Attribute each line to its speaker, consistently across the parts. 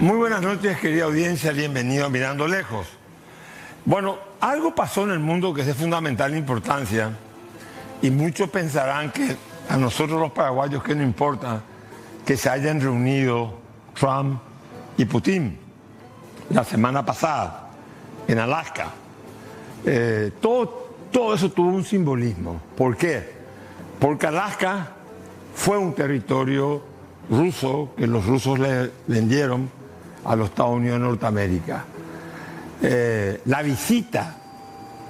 Speaker 1: Muy buenas noches, querida audiencia, bienvenido a Mirando Lejos. Bueno, algo pasó en el mundo que es de fundamental importancia y muchos pensarán que a nosotros los paraguayos que no importa que se hayan reunido Trump y Putin la semana pasada en Alaska. Todo eso tuvo un simbolismo. ¿Por qué? Porque Alaska fue un territorio ruso que los rusos le vendieron a los Estados Unidos de Norteamérica. La visita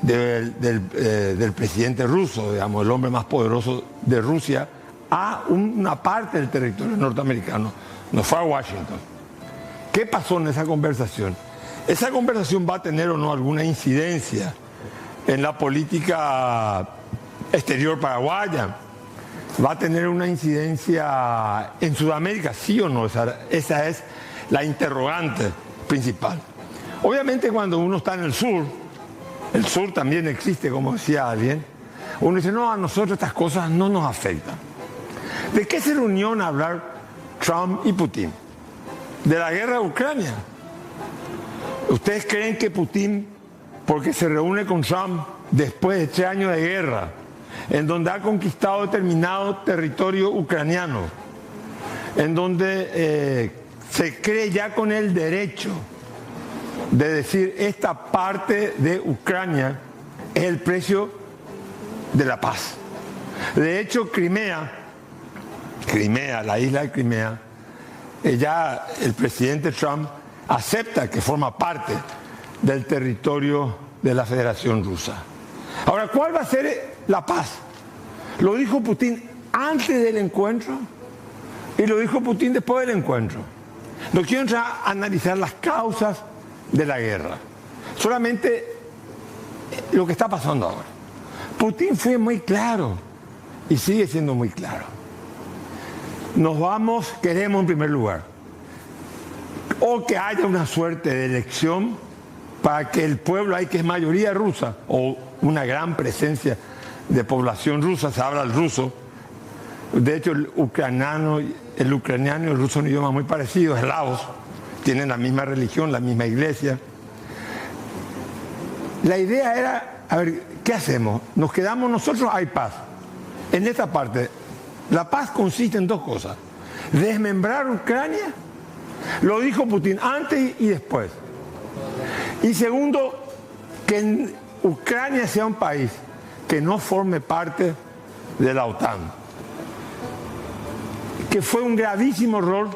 Speaker 1: del presidente ruso, digamos, el hombre más poderoso de Rusia, a una parte del territorio norteamericano, no fue a Washington. ¿Qué pasó en esa conversación? Esa conversación va a tener o no alguna incidencia en la política exterior paraguaya. ¿Va a tener una incidencia en Sudamérica? ¿Sí o no? Esa es la interrogante principal. Obviamente cuando uno está en el sur también existe, como decía alguien, uno dice, no, a nosotros estas cosas no nos afectan. ¿De qué se reunió a hablar Trump y Putin? De la guerra de Ucrania. ¿Ustedes creen que Putin, porque se reúne con Trump después de 3 años de guerra, en donde ha conquistado determinado territorio ucraniano, en donde se cree ya con el derecho de decir esta parte de Ucrania es el precio de la paz? De hecho, Crimea, la isla de Crimea, ya el presidente Trump acepta que forma parte del territorio de la Federación Rusa. Ahora, ¿cuál va a ser la paz? Lo dijo Putin antes del encuentro y lo dijo Putin después del encuentro. No quiero entrar a analizar las causas de la guerra, solamente lo que está pasando ahora. Putin fue muy claro y sigue siendo muy claro. Queremos en primer lugar, o que haya una suerte de elección para que el pueblo ahí, que es mayoría rusa, o una gran presencia de población rusa, se habla el ruso. De hecho, el ucraniano y el ruso son idiomas muy parecidos, eslavos, tienen la misma religión, la misma iglesia. La idea era, a ver, ¿qué hacemos? ¿Nos quedamos nosotros? Hay paz. En esta parte, la paz consiste en 2 cosas. Desmembrar Ucrania, lo dijo Putin antes y después. Y segundo, que Ucrania sea un país que no forme parte de la OTAN, que fue un gravísimo error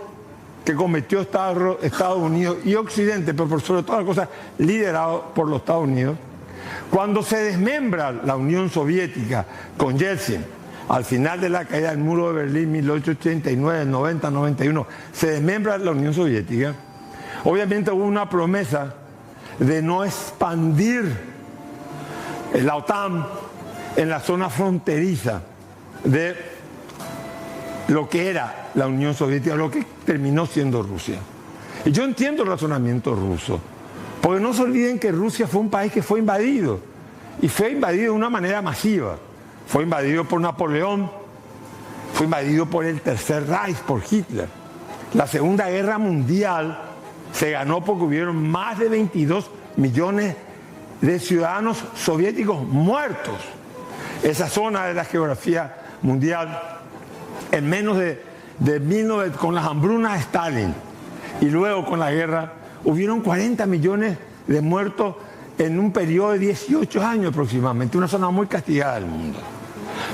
Speaker 1: que cometió Estados Unidos y Occidente, pero por sobre todas las cosas liderado por los Estados Unidos, cuando se desmembra la Unión Soviética con Yeltsin, al final de la caída del muro de Berlín, 1889, 90, 91, se desmembra la Unión Soviética. Obviamente hubo una promesa de no expandir la OTAN en la zona fronteriza de lo que era la Unión Soviética, lo que terminó siendo Rusia. Y yo entiendo el razonamiento ruso, porque no se olviden que Rusia fue un país que fue invadido, y fue invadido de una manera masiva. Fue invadido por Napoleón, fue invadido por el Tercer Reich, por Hitler. La Segunda Guerra Mundial se ganó porque hubieron más de 22 millones de ciudadanos soviéticos muertos. Esa zona de la geografía mundial, en menos con las hambrunas de Stalin y luego con la guerra, hubieron 40 millones de muertos en un periodo de 18 años aproximadamente, una zona muy castigada del mundo.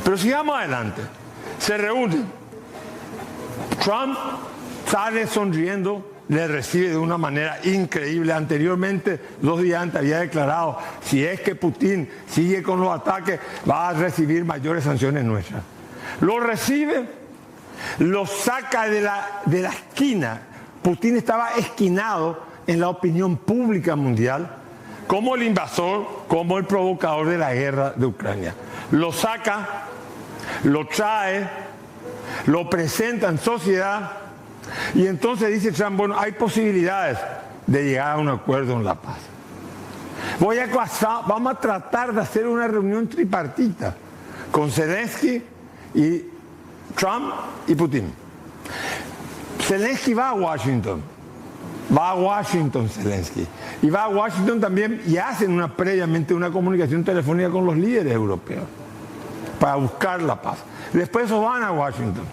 Speaker 1: Pero sigamos adelante. Se reúnen. Trump sale sonriendo, le recibe de una manera increíble. Anteriormente, 2 días antes, había declarado, si es que Putin sigue con los ataques, va a recibir mayores sanciones nuestras. Lo recibe, lo saca de la esquina. Putin estaba esquinado en la opinión pública mundial como el invasor, como el provocador de la guerra de Ucrania. Lo saca, lo trae, lo presenta en sociedad y entonces dice Trump, bueno, hay posibilidades de llegar a un acuerdo en la paz. Vamos a tratar de hacer una reunión tripartita con Zelensky y Trump y Putin. Zelensky va a Washington Va a Washington Zelensky. Y va a Washington también y hacen previamente una comunicación telefónica con los líderes europeos para buscar la paz. Después eso van a Washington.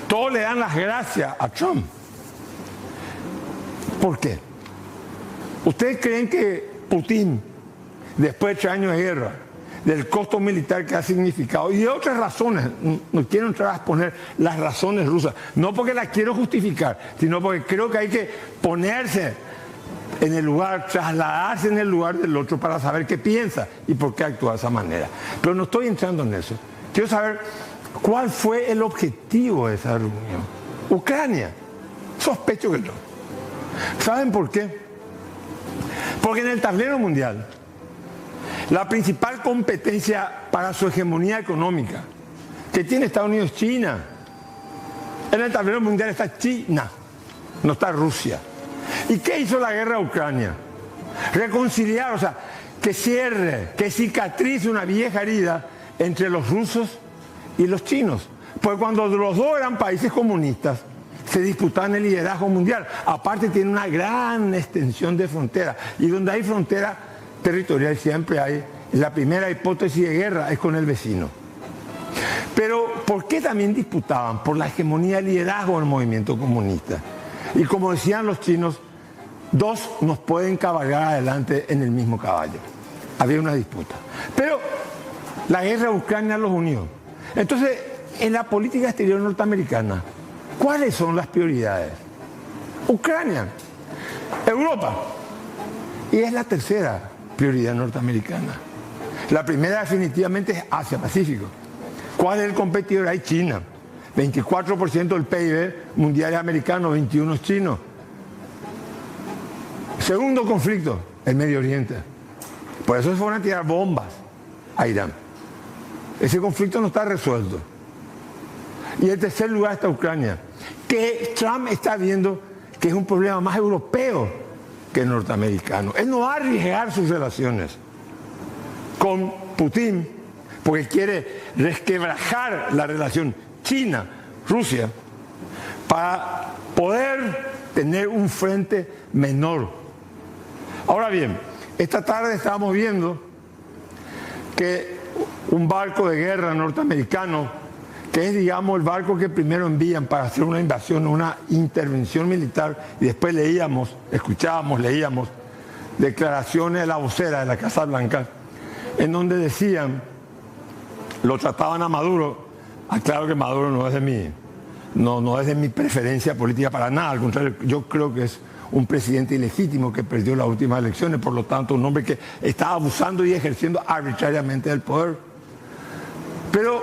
Speaker 1: Todos le dan las gracias a Trump. ¿Por qué? ¿Ustedes creen que Putin, después de 3 años de guerra, del costo militar que ha significado y de otras razones, no quiero entrar a exponer las razones rusas, no porque las quiero justificar, sino porque creo que hay que ponerse en el lugar, trasladarse en el lugar del otro para saber qué piensa y por qué actúa de esa manera. Pero no estoy entrando en eso. Quiero saber cuál fue el objetivo de esa reunión. Ucrania. Sospecho que no. ¿Saben por qué? Porque en el tablero mundial, la principal competencia para su hegemonía económica que tiene Estados Unidos es China. En el tablero mundial está China, no está Rusia. ¿Y qué hizo la guerra a Ucrania? Reconciliar, o sea, que cierre, que cicatrice una vieja herida entre los rusos y los chinos. Pues cuando los dos eran países comunistas, se disputaban el liderazgo mundial. Aparte tiene una gran extensión de frontera. Y donde hay frontera territorial siempre hay, la primera hipótesis de guerra es con el vecino. Pero ¿por qué también disputaban? Por la hegemonía del liderazgo del movimiento comunista. Y como decían los chinos, dos nos pueden cabalgar adelante en el mismo caballo. Había una disputa. Pero la guerra de Ucrania los unió. Entonces, en la política exterior norteamericana, ¿cuáles son las prioridades? Ucrania, Europa. Y es la tercera prioridad norteamericana. La primera definitivamente es Asia-Pacífico. ¿Cuál es el competidor? Hay China. 24% del PIB mundial es americano, 21% es chino. Segundo conflicto, el Medio Oriente. Por eso se fueron a tirar bombas a Irán. Ese conflicto no está resuelto. Y en tercer lugar está Ucrania, que Trump está viendo que es un problema más europeo que norteamericano. Él no va a arriesgar sus relaciones con Putin porque quiere resquebrajar la relación China-Rusia para poder tener un frente menor. Ahora bien, esta tarde estábamos viendo que un barco de guerra norteamericano, que es, digamos, el barco que primero envían para hacer una invasión, una intervención militar, y después escuchábamos, leíamos declaraciones de la vocera de la Casa Blanca, en donde decían, lo trataban a Maduro. Claro que Maduro no es de mi preferencia política para nada, al contrario, yo creo que es un presidente ilegítimo que perdió las últimas elecciones, por lo tanto un hombre que está abusando y ejerciendo arbitrariamente el poder. Pero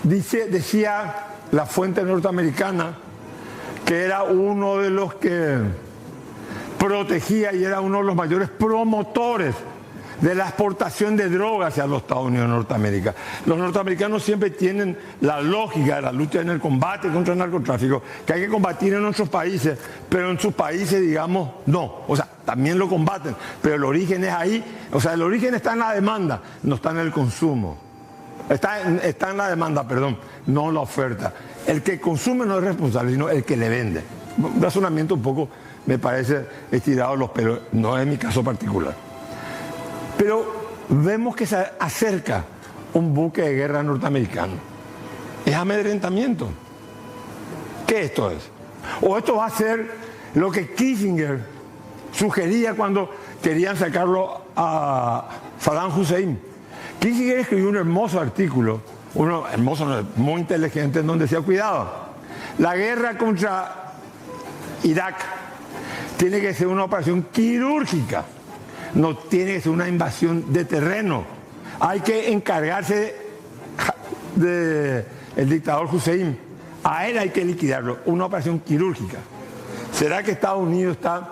Speaker 1: decía la fuente norteamericana que era uno de los que protegía y era uno de los mayores promotores de la exportación de drogas hacia los Estados Unidos de Norteamérica. Los norteamericanos siempre tienen la lógica de la lucha en el combate contra el narcotráfico, que hay que combatir en nuestros países, pero en sus países, digamos, no. O sea, también lo combaten, pero el origen es ahí. O sea, el origen está en la demanda, no está en el consumo. Está en la demanda, perdón, no en la oferta. El que consume no es responsable, sino el que le vende. Un razonamiento un poco, me parece, estirado los pelos, no es mi caso particular. Pero vemos que se acerca un buque de guerra norteamericano. Es amedrentamiento. ¿Qué esto es? O esto va a ser lo que Kissinger sugería cuando querían sacarlo a Saddam Hussein. Kissinger escribió un hermoso artículo, muy inteligente, en donde decía, cuidado, la guerra contra Irak tiene que ser una operación quirúrgica. No tiene que ser una invasión de terreno. Hay que encargarse del dictador Hussein. A él hay que liquidarlo. Una operación quirúrgica. ¿Será que Estados Unidos está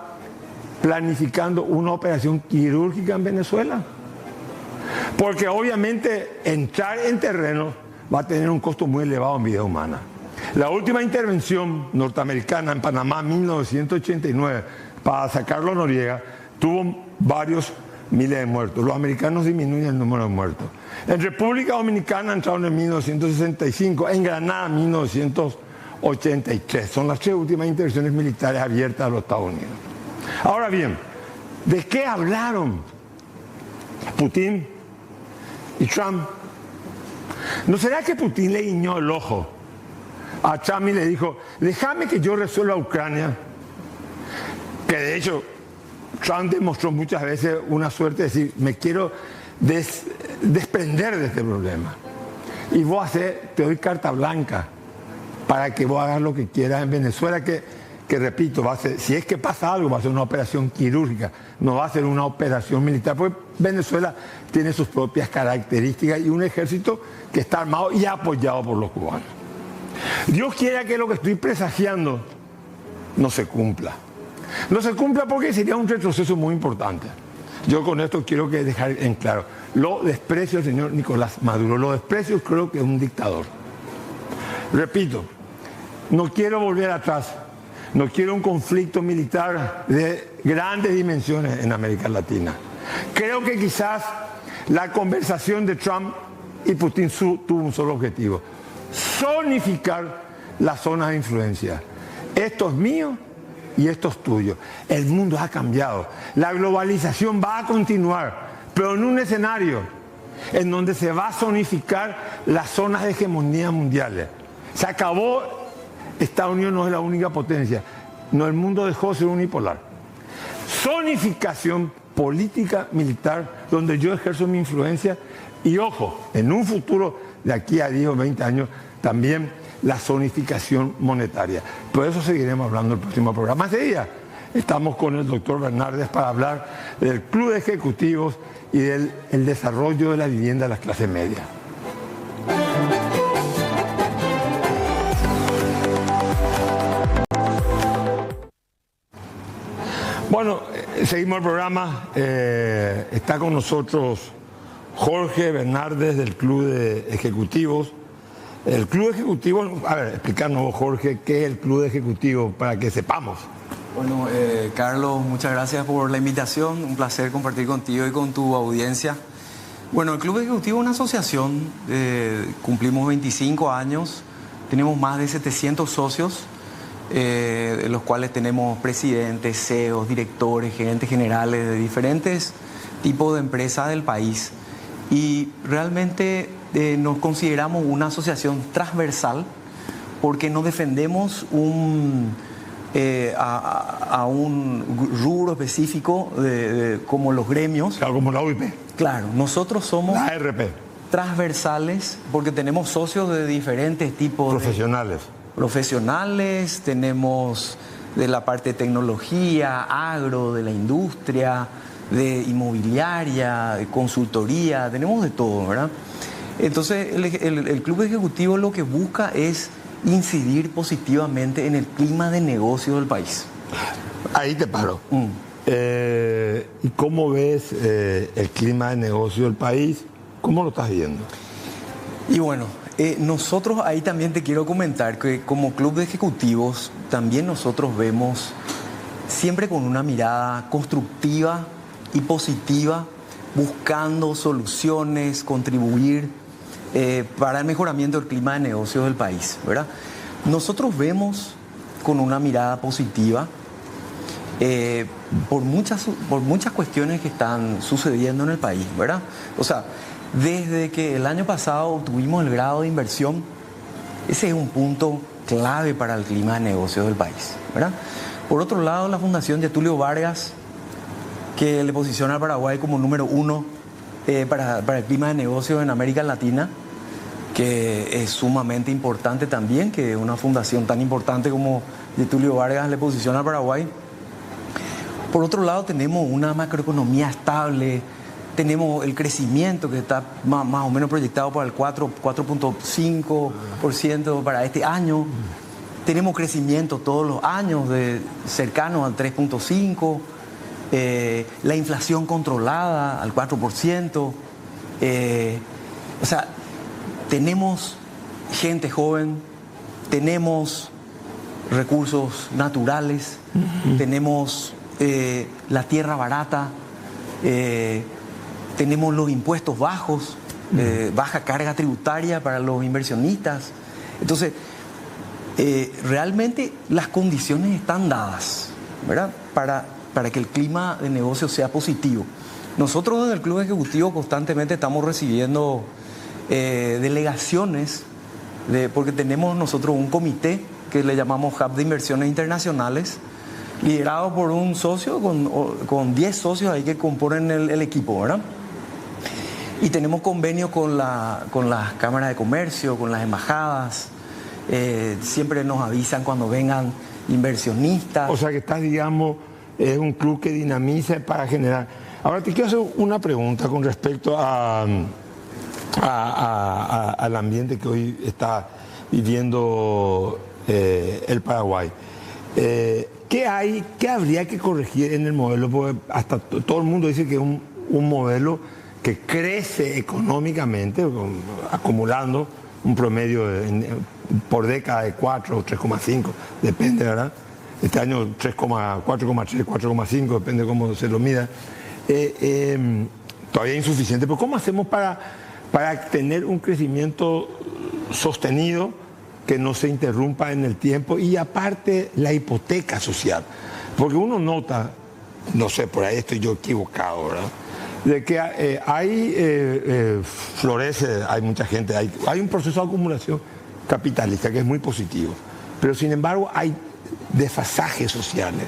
Speaker 1: planificando una operación quirúrgica en Venezuela? Porque obviamente entrar en terreno va a tener un costo muy elevado en vida humana. La última intervención norteamericana en Panamá en 1989 para sacarlo a Noriega tuvo varios miles de muertos. Los americanos disminuyen el número de muertos. En República Dominicana entraron en 1965, en Granada en 1983. Son las 3 últimas intervenciones militares abiertas a los Estados Unidos. Ahora bien, ¿de qué hablaron Putin y Trump? ¿No será que Putin le guiñó el ojo a Trump y le dijo, déjame que yo resuelva Ucrania? Que de hecho Trump demostró muchas veces una suerte de decir, me quiero desprender de este problema. Y vos te doy carta blanca para que vos hagas lo que quieras en Venezuela, que repito, va a ser, si es que pasa algo, va a ser una operación quirúrgica, no va a ser una operación militar, porque Venezuela tiene sus propias características y un ejército que está armado y apoyado por los cubanos. Dios quiera que lo que estoy presagiando no se cumpla. No se cumpla porque sería un retroceso muy importante. Yo con esto quiero dejar en claro. Lo desprecio al señor Nicolás Maduro, lo desprecio, creo que es un dictador. Repito, no quiero volver atrás, no quiero un conflicto militar de grandes dimensiones en América Latina. Creo que quizás la conversación de Trump y Putin tuvo un solo objetivo: zonificar las zonas de influencia. Esto es mío y esto es tuyo. El mundo ha cambiado. La globalización va a continuar, pero en un escenario en donde se va a zonificar las zonas de hegemonía mundiales. Se acabó, Estados Unidos no es la única potencia. No, el mundo dejó de ser unipolar. Zonificación política, militar, donde yo ejerzo mi influencia y, ojo, en un futuro de aquí a 10 o 20 años, también la zonificación monetaria. Por eso seguiremos hablando en el próximo programa. Ese día estamos con el doctor Bernardes para hablar del Club de Ejecutivos y del desarrollo de la vivienda de las clases medias. Bueno, seguimos el programa. Está con nosotros Jorge Bernardes del Club de Ejecutivos. El Club de Ejecutivos, a ver, explícanos, Jorge, qué es el Club de Ejecutivos para que sepamos.
Speaker 2: Bueno, Carlos, muchas gracias por la invitación. Un placer compartir contigo y con tu audiencia. Bueno, el Club Ejecutivo es una asociación, cumplimos 25 años, tenemos más de 700 socios, de los cuales tenemos presidentes, CEOs, directores, gerentes generales de diferentes tipos de empresas del país. Y realmente nos consideramos una asociación transversal porque nos defendemos a un rubro específico como los gremios.
Speaker 1: Claro, como la UIP.
Speaker 2: Claro, nosotros somos
Speaker 1: la ARP.
Speaker 2: Transversales porque tenemos socios de diferentes tipos. Profesionales, tenemos de la parte de tecnología, agro, de la industria, de inmobiliaria, de consultoría, tenemos de todo, ¿verdad? Entonces el Club Ejecutivo lo que busca es incidir positivamente en el clima de negocio del país.
Speaker 1: Ahí te paro. ¿Y cómo ves el clima de negocio del país? ¿Cómo lo estás viendo?
Speaker 2: Y bueno, nosotros ahí también te quiero comentar que como Club de Ejecutivos también nosotros vemos siempre con una mirada constructiva y positiva, buscando soluciones, contribuir para el mejoramiento del clima de negocios del país, ¿verdad? Nosotros vemos con una mirada positiva por muchas cuestiones que están sucediendo en el país, ¿verdad? O sea, desde que el año pasado obtuvimos el grado de inversión, ese es un punto clave para el clima de negocios del país, ¿verdad? Por otro lado, la Fundación Getúlio Vargas, que le posiciona a Paraguay como número 1 para el clima de negocios en América Latina, que es sumamente importante también, que una fundación tan importante como Getúlio Vargas le posiciona a Paraguay. Por otro lado, tenemos una macroeconomía estable, tenemos el crecimiento que está más o menos proyectado para el 4.5% para este año. Tenemos crecimiento todos los años cercanos al 3.5%. La inflación controlada al 4%. O sea, tenemos gente joven, tenemos recursos naturales, tenemos la tierra barata, tenemos los impuestos bajos, baja carga tributaria para los inversionistas. Entonces, realmente las condiciones están dadas, ¿verdad? Para para que el clima de negocio sea positivo. Nosotros en el Club Ejecutivo constantemente estamos recibiendo delegaciones, porque tenemos nosotros un comité que le llamamos Hub de Inversiones Internacionales, liderado por un socio con 10 socios ahí que componen el equipo, ¿verdad? Y tenemos convenio con las cámaras de comercio, con las embajadas. Siempre nos avisan cuando vengan inversionistas.
Speaker 1: O sea que estás, digamos, es un club que dinamiza para generar. Ahora te quiero hacer una pregunta con respecto al ambiente que hoy está viviendo el Paraguay. ¿Qué habría que corregir en el modelo? Porque hasta todo el mundo dice que es un modelo que crece económicamente, acumulando un promedio por década de 4 o 3,5, depende, ¿verdad? Este año 4,3, 4,5, depende cómo se lo mida. Todavía insuficiente, pero ¿cómo hacemos para tener un crecimiento sostenido que no se interrumpa en el tiempo? Y aparte, la hipoteca social. Porque uno nota, no sé, por ahí estoy yo equivocado, ¿verdad?, de que florece, hay mucha gente, hay un proceso de acumulación capitalista que es muy positivo, pero sin embargo hay desfasajes sociales.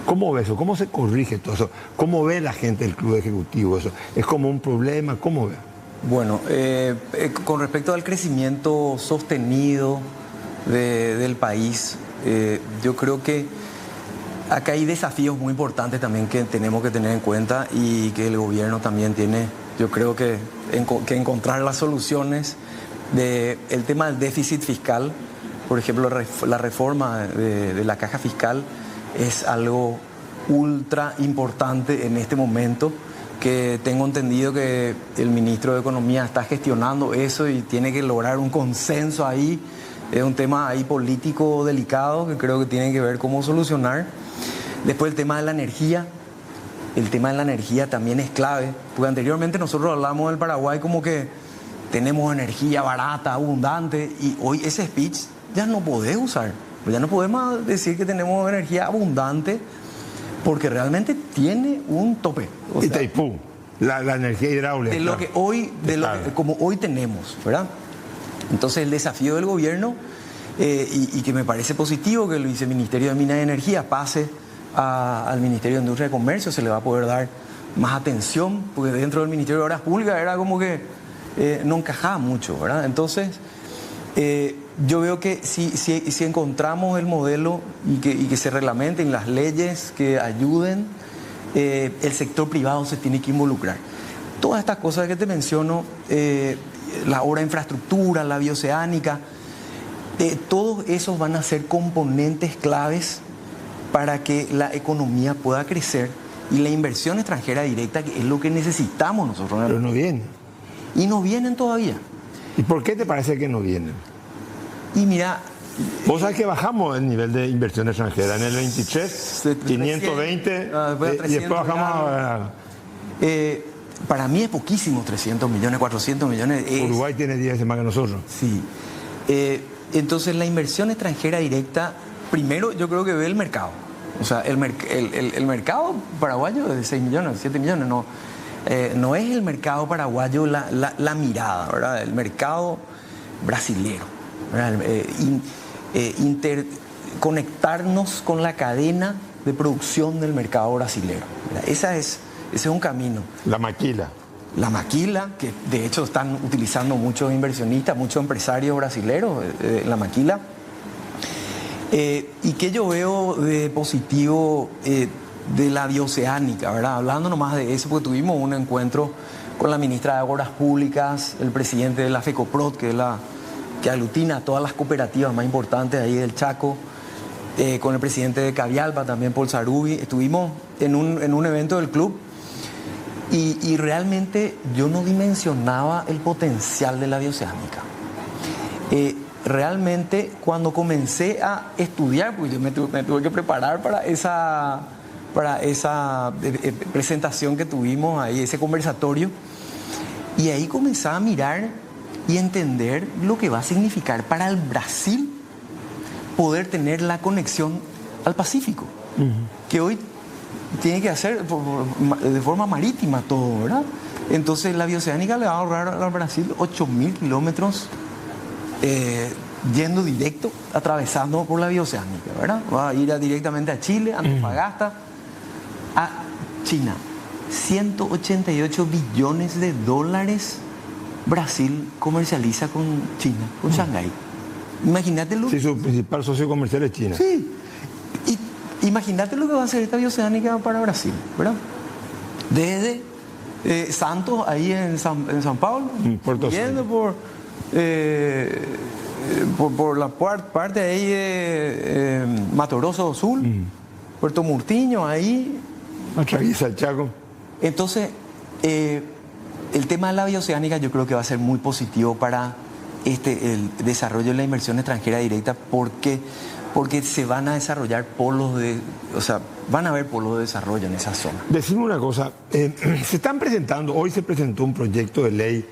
Speaker 1: ¿Cómo ves eso? ¿Cómo se corrige todo eso? ¿Cómo ve la gente del Club Ejecutivo eso? ¿Es como un problema? ¿Cómo ve?
Speaker 2: Bueno, con respecto al crecimiento sostenido del país, yo creo que acá hay desafíos muy importantes también que tenemos que tener en cuenta y que el gobierno también tiene, yo creo que encontrar las soluciones. El tema del déficit fiscal, por ejemplo, la reforma de la caja fiscal es algo ultra importante en este momento, que tengo entendido que el ministro de Economía está gestionando eso y tiene que lograr un consenso ahí. Es un tema ahí político delicado que creo que tiene que ver cómo solucionar. Después el tema de la energía. El tema de la energía también es clave, porque anteriormente nosotros hablábamos del Paraguay como que tenemos energía barata, abundante, y hoy ese speech ya no podés usar. Ya no podemos decir que tenemos energía abundante, porque realmente tiene un tope.
Speaker 1: Y Itaipú, la energía hidráulica.
Speaker 2: De lo que hoy, como hoy tenemos, ¿verdad? Entonces el desafío del gobierno, y que me parece positivo que el Viceministerio de Minas y Energía pase al Ministerio de Industria y Comercio, se le va a poder dar más atención, porque dentro del Ministerio de Obras Públicas era como que no encajaba mucho, ¿verdad? Entonces, yo veo que si encontramos el modelo y que se reglamenten las leyes que ayuden, el sector privado se tiene que involucrar. Todas estas cosas que te menciono, la obra de infraestructura, la bioceánica, todos esos van a ser componentes claves para que la economía pueda crecer y la inversión extranjera directa, que es lo que necesitamos nosotros.
Speaker 1: Pero no vienen.
Speaker 2: Y no vienen todavía.
Speaker 1: ¿Y por qué te parece que no vienen?
Speaker 2: Y mira...
Speaker 1: Vos sabés que bajamos el nivel de inversión extranjera. En el 23, 520, y después bajamos a...
Speaker 2: para mí es poquísimo, 300 millones, 400 millones.
Speaker 1: Uruguay tiene 10 veces más que nosotros.
Speaker 2: Sí. Entonces la inversión extranjera directa, primero yo creo que ve el mercado. O sea, el mercado paraguayo es de 6 millones, 7 millones. No es el mercado paraguayo la mirada, ¿verdad? El mercado brasilero, ¿verdad? Conectarnos con la cadena de producción del mercado brasilero, ¿verdad? Ese es un camino.
Speaker 1: La maquila.
Speaker 2: La maquila, que de hecho están utilizando muchos inversionistas, muchos empresarios brasileños, la maquila. Y que yo veo de positivo de la bioceánica, ¿verdad? Hablando nomás de eso, porque tuvimos un encuentro con la ministra de Obras Públicas, el presidente de la FECOPROD, que aglutina a todas las cooperativas más importantes ahí del Chaco, con el presidente de Cavialpa, también Paul Sarubi. Estuvimos en un evento del club y realmente yo no dimensionaba el potencial de la bioceánica. Realmente cuando comencé a estudiar, pues yo me tuve que preparar para esa presentación que tuvimos ahí, ese conversatorio, y ahí comencé a mirar y entender lo que va a significar para el Brasil poder tener la conexión al Pacífico, que hoy tiene que hacer de forma marítima todo, ¿verdad? Entonces la bioceánica le va a ahorrar a Brasil 8.000 kilómetros yendo directo, atravesando por la bioceánica, ¿verdad? Va a ir directamente a Chile, a Antofagasta, a China. 188 billones de dólares Brasil comercializa con China, con Shanghái. Imagínate lo
Speaker 1: Sí, su principal socio comercial es China.
Speaker 2: Sí. Y imagínate lo que va a hacer esta bioceánica para Brasil, ¿verdad? Desde Santos, ahí en San Paulo,
Speaker 1: Puerto
Speaker 2: yendo por la parte ahí de Mato Grosso do Sul, Puerto Murtiño, ahí.
Speaker 1: Atraviesa el Chaco.
Speaker 2: Entonces, el tema de la bioceánica yo creo que va a ser muy positivo para el desarrollo de la inversión extranjera directa porque se van a desarrollar van a haber polos de desarrollo en esa zona.
Speaker 1: Decime una cosa, se están presentando, hoy se presentó un proyecto de ley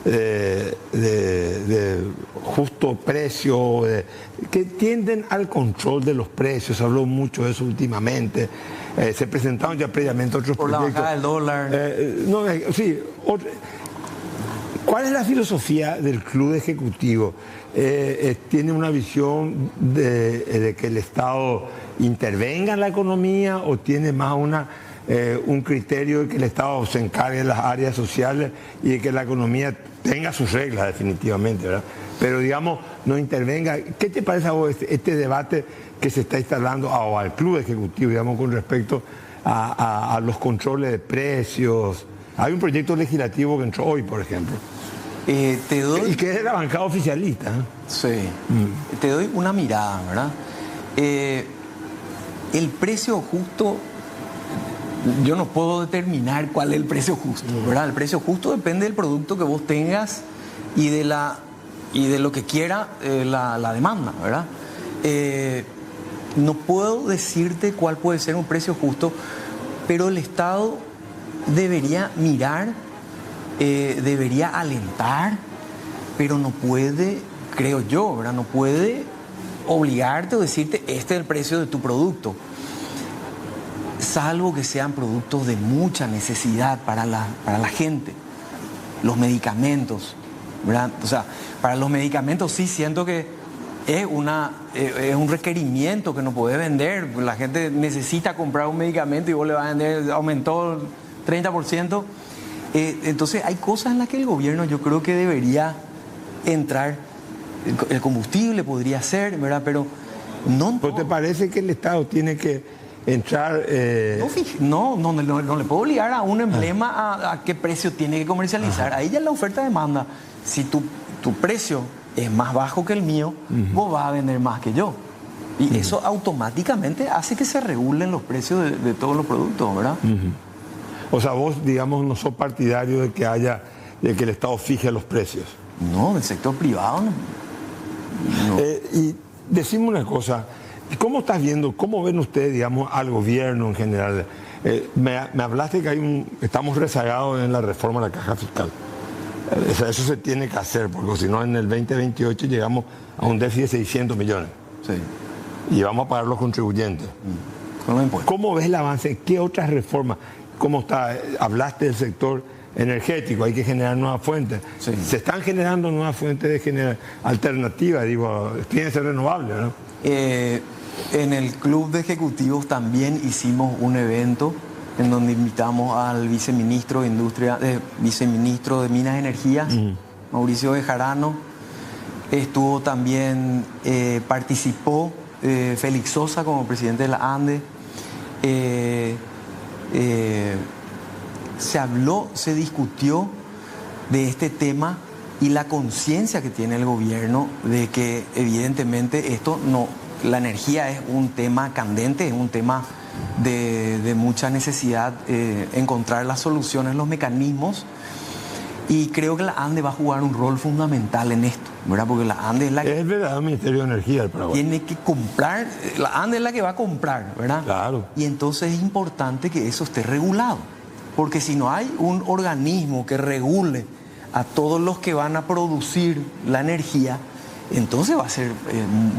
Speaker 1: de justo precio, que tienden al control de los precios, se habló mucho de eso últimamente, se presentaron ya previamente otros
Speaker 2: por
Speaker 1: proyectos.
Speaker 2: La bajada del dólar.
Speaker 1: Sí, ¿cuál es la filosofía del club ejecutivo? ¿Tiene una visión de que el Estado intervenga en la economía o tiene más un criterio de que el Estado se encargue de las áreas sociales y de que la economía tenga sus reglas definitivamente, ¿verdad? Pero digamos, no intervenga? ¿Qué te parece a vos este debate que se está instalando o al club ejecutivo, digamos, con respecto a los controles de precios? Hay un proyecto legislativo que entró hoy, por ejemplo. Y que es de la bancada oficialista.
Speaker 2: Sí. Te doy una mirada, ¿verdad? El precio justo, yo no puedo determinar cuál es el precio justo, ¿verdad? El precio justo depende del producto que vos tengas y de lo que quiera la demanda, ¿verdad? No puedo decirte cuál puede ser un precio justo, pero el Estado debería mirar, debería alentar, pero no puede, creo yo, ¿verdad? No puede obligarte o decirte este es el precio de tu producto, salvo que sean productos de mucha necesidad para la gente. Los medicamentos, ¿verdad? O sea, para los medicamentos sí siento que es un requerimiento que no puede vender. La gente necesita comprar un medicamento y vos le vas a vender, aumentó 30%. Entonces hay cosas en las que el gobierno yo creo que debería entrar. El combustible podría ser, ¿verdad? Pero no.
Speaker 1: ¿Pero te parece que el Estado tiene que entrar?
Speaker 2: No le puedo obligar a un emblema a qué precio tiene que comercializar. Ahí ya es la oferta-demanda. Si tu precio es más bajo que el mío, vos vas a vender más que yo. Y eso automáticamente hace que se regulen los precios de todos los productos, ¿verdad?
Speaker 1: O sea, vos, digamos, no sos partidario de que el Estado fije los precios.
Speaker 2: No, del sector privado no.
Speaker 1: Y decime una cosa, ¿cómo estás viendo, cómo ven ustedes, digamos, al gobierno en general? Me hablaste que estamos rezagados en la reforma de la caja fiscal. Eso se tiene que hacer, porque si no en el 2028 llegamos a un déficit de 600 millones.
Speaker 2: Sí.
Speaker 1: Y vamos a pagar los contribuyentes.
Speaker 2: Con los impuestos.
Speaker 1: ¿Cómo ves el avance? ¿Qué otras reformas? ¿Cómo está? Hablaste del sector energético, hay que generar nuevas fuentes.
Speaker 2: Sí.
Speaker 1: Se están generando nuevas fuentes de alternativas, tienen que ser renovables, ¿no?
Speaker 2: En el club de ejecutivos también hicimos un evento en donde invitamos al viceministro de viceministro de Minas y Energía, Mauricio Bejarano. Estuvo también, participó Félix Sosa como presidente de la ANDE. Se discutió de este tema y la conciencia que tiene el gobierno de que evidentemente la energía es un tema candente, es un tema de mucha necesidad, encontrar las soluciones, los mecanismos, y creo que la ANDE va a jugar un rol fundamental en esto, ¿verdad? Porque la ANDE es la que...
Speaker 1: Es verdad, el Ministerio de Energía del Paraguay.
Speaker 2: Tiene que comprar, la ANDE es la que va a comprar, ¿verdad?
Speaker 1: Claro.
Speaker 2: Y entonces es importante que eso esté regulado, porque si no hay un organismo que regule a todos los que van a producir la energía, entonces va a ser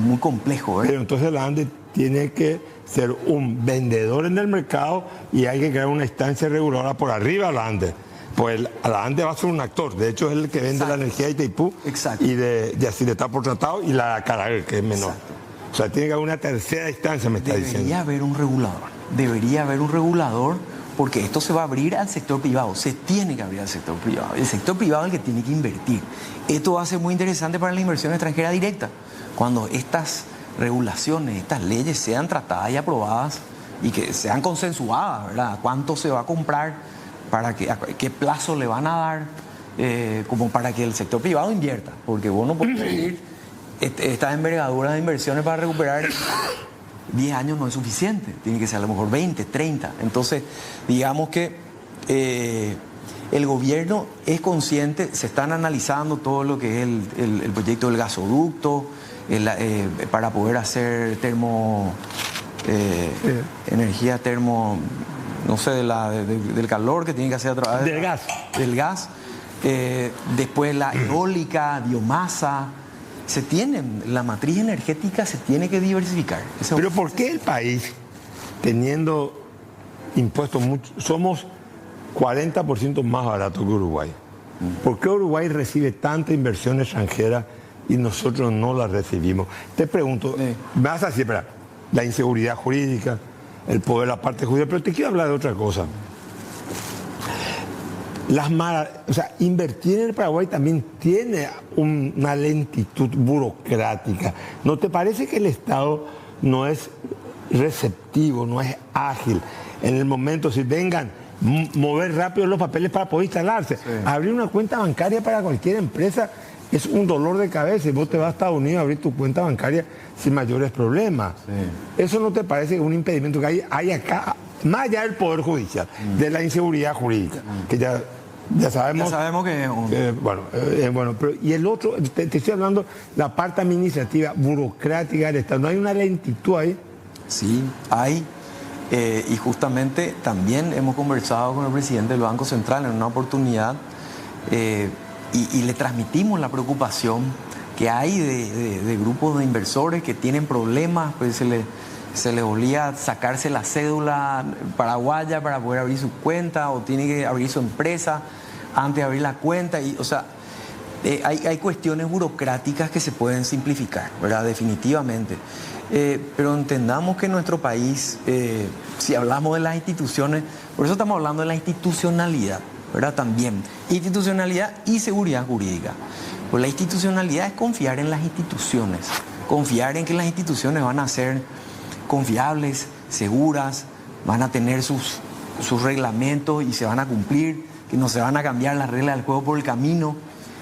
Speaker 2: muy complejo, ¿verdad?
Speaker 1: Pero entonces la ANDE tiene que ser un vendedor en el mercado y hay que crear una instancia reguladora por arriba a la ANDE. Pues la ANDE va a ser un actor, de hecho es el que vende la energía de Itaipú y de Yacyretá por tratado y la Caragel, que es menor. O sea, tiene que haber una tercera instancia, me está diciendo.
Speaker 2: Debería haber un regulador, porque esto se va a abrir al sector privado, se tiene que abrir al sector privado. El sector privado es el que tiene que invertir. Esto va a ser muy interesante para la inversión extranjera directa, cuando estas regulaciones, estas leyes sean tratadas y aprobadas y que sean consensuadas, ¿verdad? ¿Cuánto se va a comprar? ¿Qué plazo le van a dar? Como para que el sector privado invierta, porque vos no podés pedir estas envergaduras de inversiones para recuperar 10 años, no es suficiente, tiene que ser a lo mejor 20, 30. Entonces, digamos que el gobierno es consciente, se están analizando todo lo que es el proyecto del gasoducto, para poder hacer energía termo, no sé, del calor que tiene que hacer a través del gas. Después la eólica, biomasa. La matriz energética se tiene que diversificar.
Speaker 1: Pero ¿por qué el país, teniendo impuestos somos 40% más barato que Uruguay? ¿Por qué Uruguay recibe tanta inversión extranjera y nosotros no la recibimos? Te pregunto, me vas a decir, espera, la inseguridad jurídica, el poder, la parte judicial, pero te quiero hablar de otra cosa. Invertir en el Paraguay también tiene una lentitud burocrática. ¿No te parece que el Estado no es receptivo, no es ágil? En el momento, si vengan, mover rápido los papeles para poder instalarse. Sí. Abrir una cuenta bancaria para cualquier empresa es un dolor de cabeza y vos te vas a Estados Unidos a abrir tu cuenta bancaria sin mayores problemas. Sí. ¿Eso no te parece que es un impedimento que hay acá, más allá del Poder Judicial, de la inseguridad jurídica, que ya sabemos...
Speaker 2: Ya sabemos que...
Speaker 1: bueno, pero y el otro, te estoy hablando la parte administrativa, burocrática del Estado. ¿No hay una lentitud ahí?
Speaker 2: Sí, hay. Y justamente también hemos conversado con el presidente del Banco Central en una oportunidad y le transmitimos la preocupación que hay de grupos de inversores que tienen problemas, pues se les olía sacarse la cédula paraguaya para poder abrir su cuenta o tiene que abrir su empresa antes de abrir la cuenta. Y, o sea, hay cuestiones burocráticas que se pueden simplificar, ¿verdad? Definitivamente. Pero entendamos que en nuestro país, si hablamos de las instituciones, por eso estamos hablando de la institucionalidad, ¿verdad? También institucionalidad y seguridad jurídica. Pues la institucionalidad es confiar en las instituciones, confiar en que las instituciones van a ser confiables, seguras, van a tener sus reglamentos y se van a cumplir, que no se van a cambiar las reglas del juego por el camino.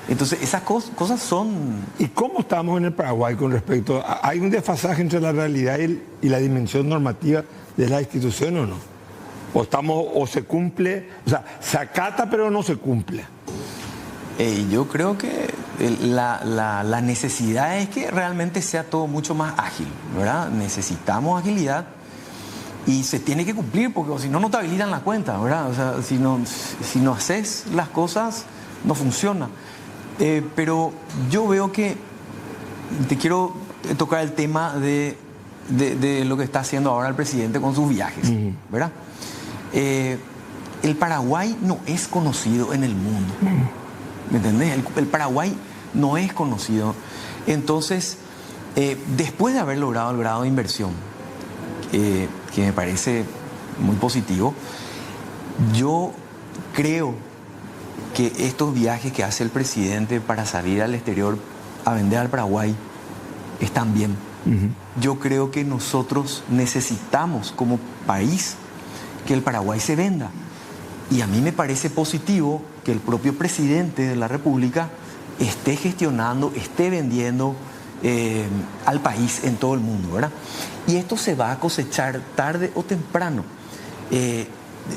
Speaker 2: Entonces, esas cosas son...
Speaker 1: ¿Y cómo estamos en el Paraguay con respecto? ¿Hay un desfasaje entre la realidad y la dimensión normativa de la institución o no? ¿O se cumple? O sea, se acata pero no se cumple.
Speaker 2: Yo creo que la necesidad es que realmente sea todo mucho más ágil, ¿verdad? Necesitamos agilidad y se tiene que cumplir porque si no, no te habilitan la cuenta, ¿verdad? O sea, si no haces las cosas, no funciona. Pero yo veo que te quiero tocar el tema de lo que está haciendo ahora el presidente con sus viajes, ¿verdad? El Paraguay no es conocido en el mundo, ¿me entendés? El Paraguay no es conocido. Entonces, después de haber logrado el grado de inversión, que me parece muy positivo, yo creo que estos viajes que hace el presidente para salir al exterior a vender al Paraguay están bien. Yo creo que nosotros necesitamos como país que el Paraguay se venda. Y a mí me parece positivo que el propio presidente de la República esté gestionando, esté vendiendo al país en todo el mundo, ¿verdad? Y esto se va a cosechar tarde o temprano.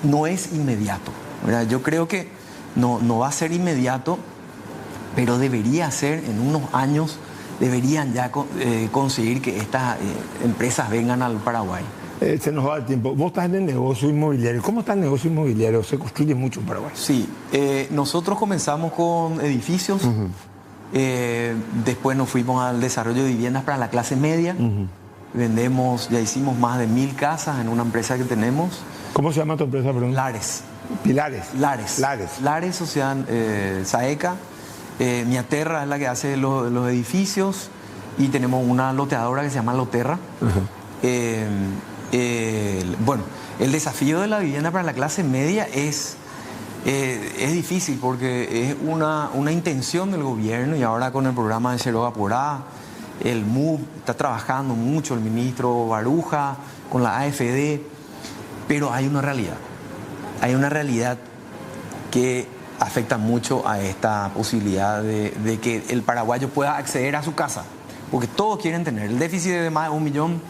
Speaker 2: No es inmediato, ¿verdad? Yo creo que no va a ser inmediato, pero debería ser en unos años, deberían ya conseguir que estas empresas vengan al Paraguay.
Speaker 1: Se nos va el tiempo. Vos estás en el negocio inmobiliario. ¿Cómo está el negocio inmobiliario? ¿Se construye mucho en Paraguay?
Speaker 2: Sí, nosotros comenzamos con edificios, después nos fuimos al desarrollo de viviendas para la clase media, vendemos, ya hicimos más de 1000 casas en una empresa que tenemos.
Speaker 1: ¿Cómo se llama tu empresa, perdón?
Speaker 2: Lares.
Speaker 1: Pilares.
Speaker 2: Lares.
Speaker 1: Lares.
Speaker 2: Lares, o sea, Saeca. Miaterra es la que hace los edificios y tenemos una loteadora que se llama Loterra. Bueno, el desafío de la vivienda para la clase media es difícil porque es una intención del gobierno y ahora con el programa de Cero Apurá, el MUV está trabajando mucho, el ministro Baruja, con la AFD, pero hay una realidad que afecta mucho a esta posibilidad de que el paraguayo pueda acceder a su casa, porque todos quieren tener el déficit de más de 1 millón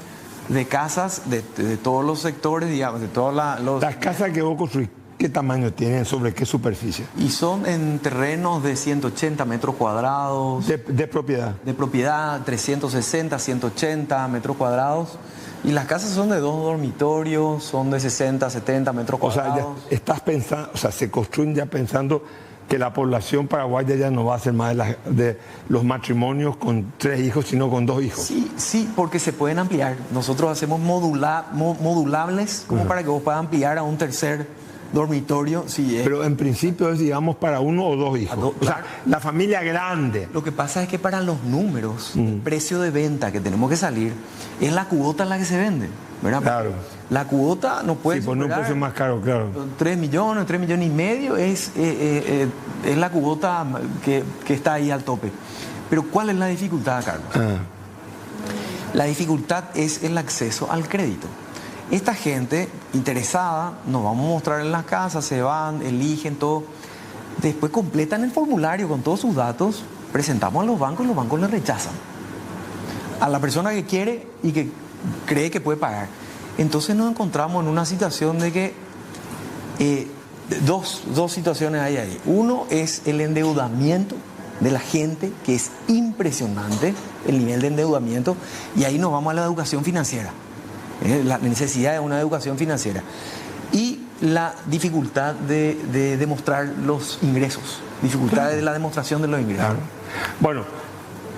Speaker 2: de casas de todos los sectores, digamos, de todas
Speaker 1: las casas que vos construís. ¿Qué tamaño tienen? ¿Sobre qué superficie?
Speaker 2: Y son en terrenos de 180 metros cuadrados.
Speaker 1: ¿De propiedad?
Speaker 2: De propiedad, 360, 180 metros cuadrados. Y las casas son de 2 dormitorios, son de 60, 70 metros cuadrados.
Speaker 1: O sea, estás pensando, o sea, se construyen ya pensando que la población paraguaya ya no va a ser más de los matrimonios con 3 hijos, sino con 2 hijos.
Speaker 2: Sí, porque se pueden ampliar. Nosotros hacemos modulables como para que vos puedas ampliar a un tercer dormitorio. Sí,
Speaker 1: pero en principio es, digamos, para 1 o 2 hijos. O sea, la familia grande.
Speaker 2: Lo que pasa es que para los números, el precio de venta que tenemos que salir es la cuota en la que se vende, ¿verdad?
Speaker 1: Claro.
Speaker 2: La cuota no puede
Speaker 1: poner un precio más caro, claro.
Speaker 2: 3 millones, 3 millones y medio es la cuota que está ahí al tope. Pero ¿cuál es la dificultad, Carlos? La dificultad es el acceso al crédito. Esta gente interesada, nos vamos a mostrar en las casas, se van, eligen todo. Después completan el formulario con todos sus datos, presentamos a los bancos y los bancos les rechazan. A la persona que quiere y que cree que puede pagar. Entonces nos encontramos en una situación de que dos situaciones hay ahí. Uno es el endeudamiento de la gente, que es impresionante el nivel de endeudamiento, y ahí nos vamos a la educación financiera. La necesidad de una educación financiera y la dificultad de demostrar los ingresos, dificultad de la demostración de los ingresos.
Speaker 1: Claro. Bueno,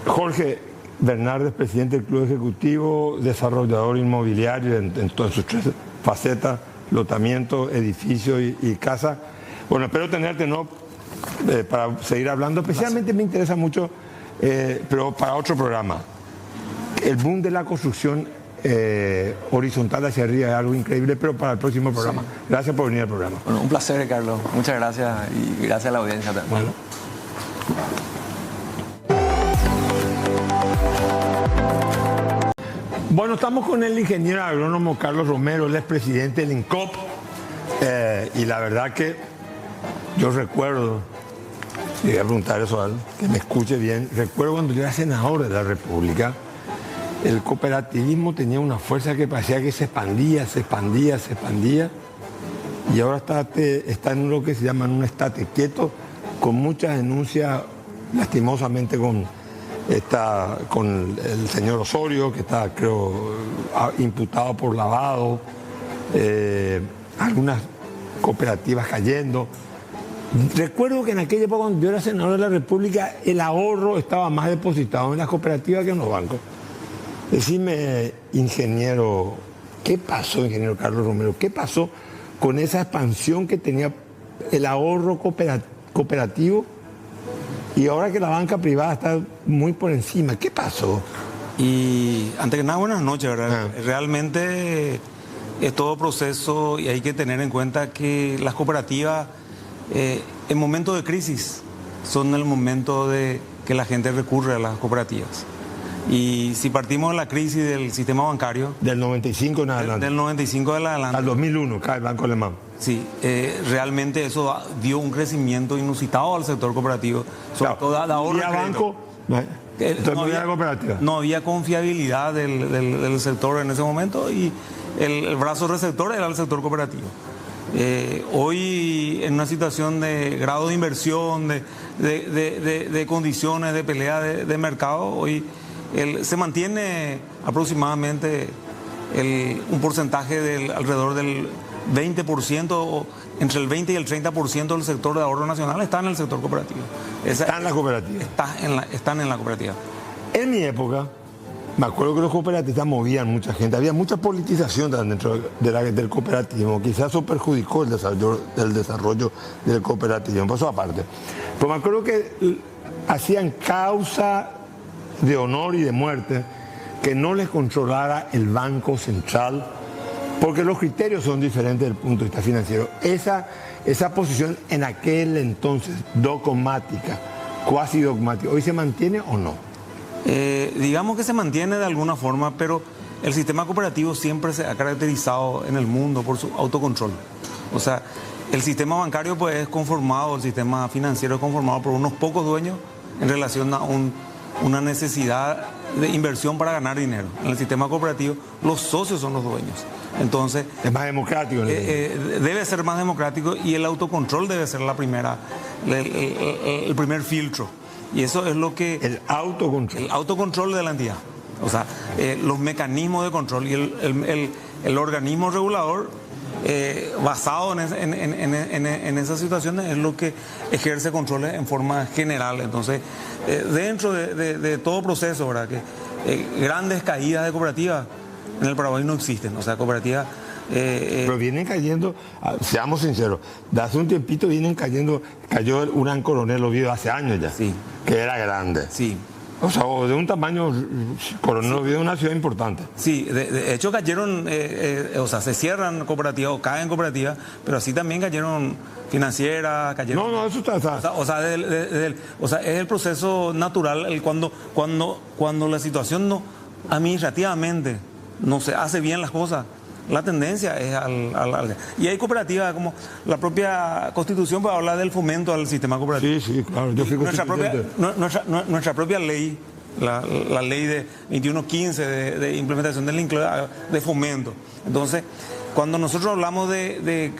Speaker 1: Jorge Bernardes, presidente del Club Ejecutivo, desarrollador inmobiliario en todas sus 3 facetas, lotamiento, edificio y casa. Bueno, espero tenerte, ¿no? Para seguir hablando. Especialmente me interesa mucho, pero para otro programa, el boom de la construcción horizontal hacia arriba es algo increíble, pero para el próximo programa. Sí. Gracias por venir al programa.
Speaker 2: Bueno, un placer, Carlos. Muchas gracias y gracias a la audiencia también.
Speaker 1: Bueno, estamos con el ingeniero agrónomo Carlos Romero, él es presidente del INCOP, y la verdad que yo recuerdo, y voy a preguntar eso a él, que me escuche bien, recuerdo cuando yo era senador de la República, el cooperativismo tenía una fuerza que parecía que se expandía, y ahora está en lo que se llama un estate quieto, con muchas denuncias, lastimosamente con el señor Osorio, que está, creo, imputado por lavado, algunas cooperativas cayendo. Recuerdo que en aquella época, cuando yo era senador de la República, el ahorro estaba más depositado en las cooperativas que en los bancos. Decime, ingeniero, ¿qué pasó, ingeniero Carlos Romero? ¿Qué pasó con esa expansión que tenía el ahorro cooperativo y ahora que la banca privada está muy por encima? ¿Qué pasó?
Speaker 3: Y antes que nada, buenas noches, ¿verdad? Realmente es todo proceso y hay que tener en cuenta que las cooperativas en momentos de crisis son el momento de que la gente recurre a las cooperativas. Y si partimos de la crisis del sistema bancario...
Speaker 1: Del 95 en adelante.
Speaker 3: Del 95 en adelante.
Speaker 1: Al 2001, cae el Banco Alemán.
Speaker 3: Sí, realmente eso dio un crecimiento inusitado al sector cooperativo. Sobre todo de ahorro.
Speaker 1: Banco...
Speaker 3: No había confiabilidad del sector en ese momento y el brazo receptor era el sector cooperativo. Hoy, en una situación de grado de inversión, de condiciones, de pelea de mercado, hoy se mantiene aproximadamente un porcentaje alrededor del 20%, entre el 20 y el 30% del sector de ahorro nacional está en el sector cooperativo.
Speaker 1: Está en la cooperativa.
Speaker 3: Están en la cooperativa.
Speaker 1: En mi época, Me acuerdo que los cooperatistas movían mucha gente, había mucha politización dentro del cooperativismo, quizás eso perjudicó el desarrollo del cooperativismo, por eso aparte. Pero me acuerdo que hacían causa de honor y de muerte que no les controlara el Banco Central, porque los criterios son diferentes desde el punto de vista financiero. Esa posición en aquel entonces dogmática, cuasi dogmática, ¿hoy se mantiene o no?
Speaker 3: Digamos que se mantiene de alguna forma, pero el sistema cooperativo siempre se ha caracterizado en el mundo por su autocontrol. O sea, el sistema bancario pues es conformado, el sistema financiero es conformado por unos pocos dueños en relación a una necesidad de inversión para ganar dinero. En el sistema cooperativo los socios son los dueños. Entonces
Speaker 1: es más democrático.
Speaker 3: Debe ser más democrático y el autocontrol debe ser el primer filtro. Y eso es lo que...
Speaker 1: El autocontrol.
Speaker 3: El autocontrol de la entidad. O sea, los mecanismos de control y el organismo regulador basado en esas situaciones es lo que ejerce controles en forma general. Entonces, dentro de todo proceso, ¿verdad? Que grandes caídas de cooperativas en el Paraguay no existen. O sea, cooperativas...
Speaker 1: Pero vienen cayendo, seamos sinceros, de hace un tiempito cayó el Huracán Coronel Oviedo hace años ya,
Speaker 3: sí,
Speaker 1: que era grande.
Speaker 3: Sí.
Speaker 1: O sea, de un tamaño, Coronel Oviedo es una ciudad importante.
Speaker 3: Sí, de hecho cayeron, o sea, se cierran cooperativas o caen cooperativas, pero así también cayeron financieras, cayeron...
Speaker 1: No, eso está...
Speaker 3: O sea, es el proceso natural, cuando la situación no, administrativamente no se hace bien las cosas. La tendencia es y hay cooperativas como la propia Constitución pues, habla del fomento al sistema cooperativo.
Speaker 1: Sí, claro. Yo fui
Speaker 3: nuestra propia ley, la ley de 2115 de implementación del INCLOE de fomento. Entonces, cuando nosotros hablamos de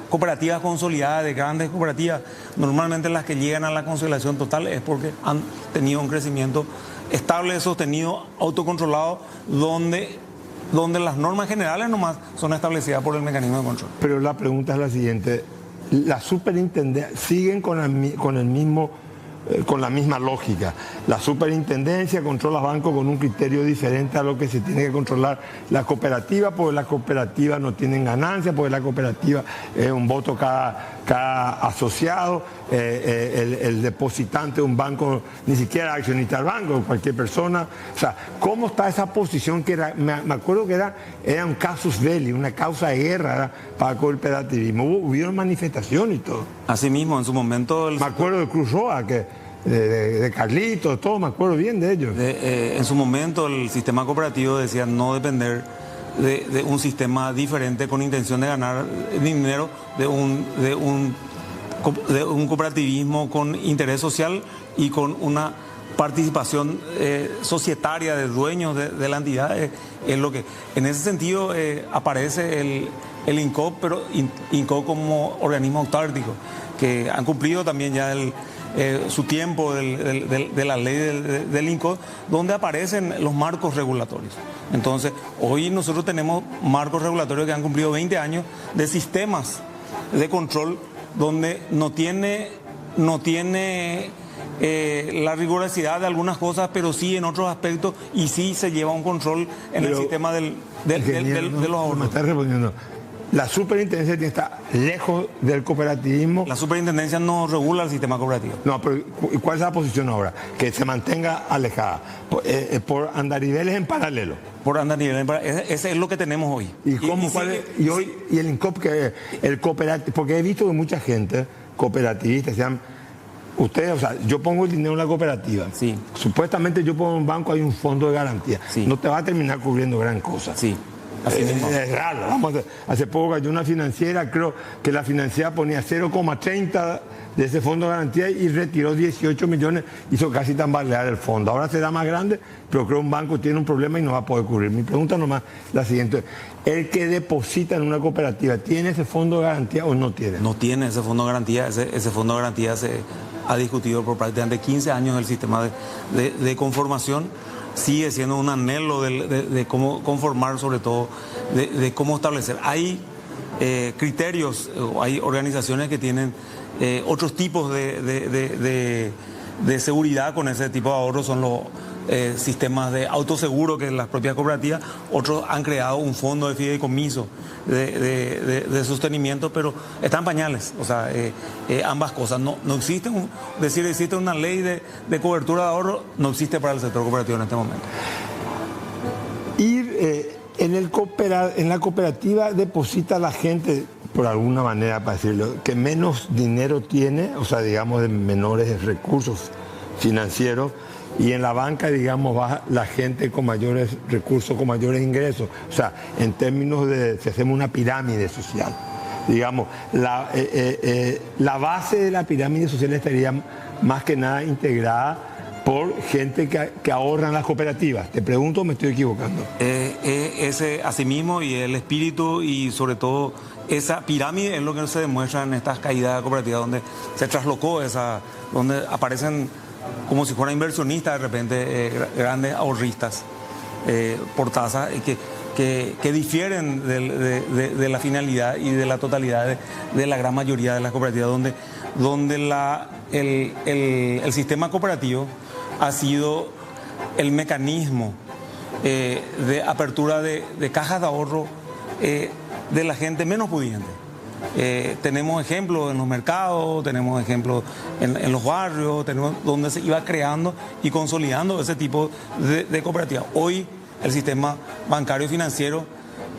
Speaker 3: cooperativas consolidadas, de grandes cooperativas, normalmente las que llegan a la consolidación total es porque han tenido un crecimiento estable, sostenido, autocontrolado, donde las normas generales nomás son establecidas por el mecanismo de control.
Speaker 1: Pero la pregunta es la siguiente, ¿las superintendencias siguen con la misma lógica? La superintendencia controla bancos con un criterio diferente a lo que se tiene que controlar la cooperativa, porque las cooperativas no tienen ganancias, porque la cooperativa es un voto cada asociado, el depositante de un banco ni siquiera accionista del banco, cualquier persona. O sea, ¿cómo está esa posición que era? Me acuerdo que era un casus belli, una causa de guerra para el cooperativismo. Hubieron manifestaciones y todo.
Speaker 3: Así mismo, en su momento...
Speaker 1: Me acuerdo de Cruz Roja, de Carlitos, todo, me acuerdo bien de ellos.
Speaker 3: En su momento el sistema cooperativo decía no depender de un sistema diferente con intención de ganar dinero, de un cooperativismo con interés social y con una participación societaria de dueños de la entidad. Es lo que, en ese sentido aparece el INCOP, pero INCOP como organismo autárquico, que han cumplido también ya su tiempo de la ley del INCOP, donde aparecen los marcos regulatorios. Entonces, hoy nosotros tenemos marcos regulatorios que han cumplido 20 años de sistemas de control donde no tiene la rigurosidad de algunas cosas, pero sí en otros aspectos, y sí se lleva un control en el sistema de los ahorros.
Speaker 1: Me está respondiendo. La superintendencia está lejos del cooperativismo.
Speaker 3: La superintendencia no regula el sistema cooperativo.
Speaker 1: No, pero ¿cuál es la posición ahora? Que se mantenga alejada, por andariveles en paralelo.
Speaker 3: Por andariveles en paralelo. Ese es lo que tenemos hoy.
Speaker 1: ¿Y el INCOP, el cooperativo? Porque he visto que mucha gente, cooperativista, sean... Ustedes, o sea, yo pongo el dinero en la cooperativa.
Speaker 3: Sí.
Speaker 1: Supuestamente yo pongo en un banco, hay un fondo de garantía.
Speaker 3: Sí.
Speaker 1: No te va a terminar cubriendo gran cosa.
Speaker 3: Sí.
Speaker 1: Es raro. Hace poco cayó una financiera, creo que la financiera ponía 0,30 de ese fondo de garantía y retiró 18 millones, hizo casi tambalear el fondo. Ahora será más grande, pero creo que un banco tiene un problema y no va a poder cubrir. Mi pregunta nomás la siguiente: ¿el que deposita en una cooperativa tiene ese fondo de garantía o no tiene?
Speaker 3: No tiene ese fondo de garantía. Ese fondo de garantía se ha discutido por prácticamente 15 años el sistema de conformación. Sigue siendo un anhelo de cómo conformar, sobre todo de cómo establecer. Hay criterios, hay organizaciones que tienen otros tipos de seguridad con ese tipo de ahorros, son sistemas de autoseguro que las propias cooperativas, otros han creado un fondo de fideicomiso de sostenimiento, pero están pañales, o sea, ambas cosas. No existe, existe una ley de cobertura de ahorro, no existe para el sector cooperativo en este momento.
Speaker 1: En la cooperativa deposita la gente, por alguna manera, para decirlo, que menos dinero tiene, o sea, digamos, de menores recursos financieros, y en la banca, digamos, va la gente con mayores recursos, con mayores ingresos. O sea, en términos de, si hacemos una pirámide social, digamos, la base de la pirámide social estaría más que nada integrada por gente que ahorra en las cooperativas. Te pregunto, ¿me estoy equivocando?
Speaker 3: Ese asimismo, y el espíritu, y sobre todo esa pirámide es lo que se demuestra en estas caídas cooperativas, donde se traslocó donde aparecen como si fueran inversionistas de repente, grandes ahorristas por tasas que difieren de la finalidad y de la totalidad de la gran mayoría de las cooperativas, donde el sistema cooperativo ha sido el mecanismo de apertura de cajas de ahorro de la gente menos pudiente. Tenemos ejemplos en los mercados, tenemos ejemplos en los barrios, tenemos donde se iba creando y consolidando ese tipo de cooperativas. Hoy el sistema bancario y financiero,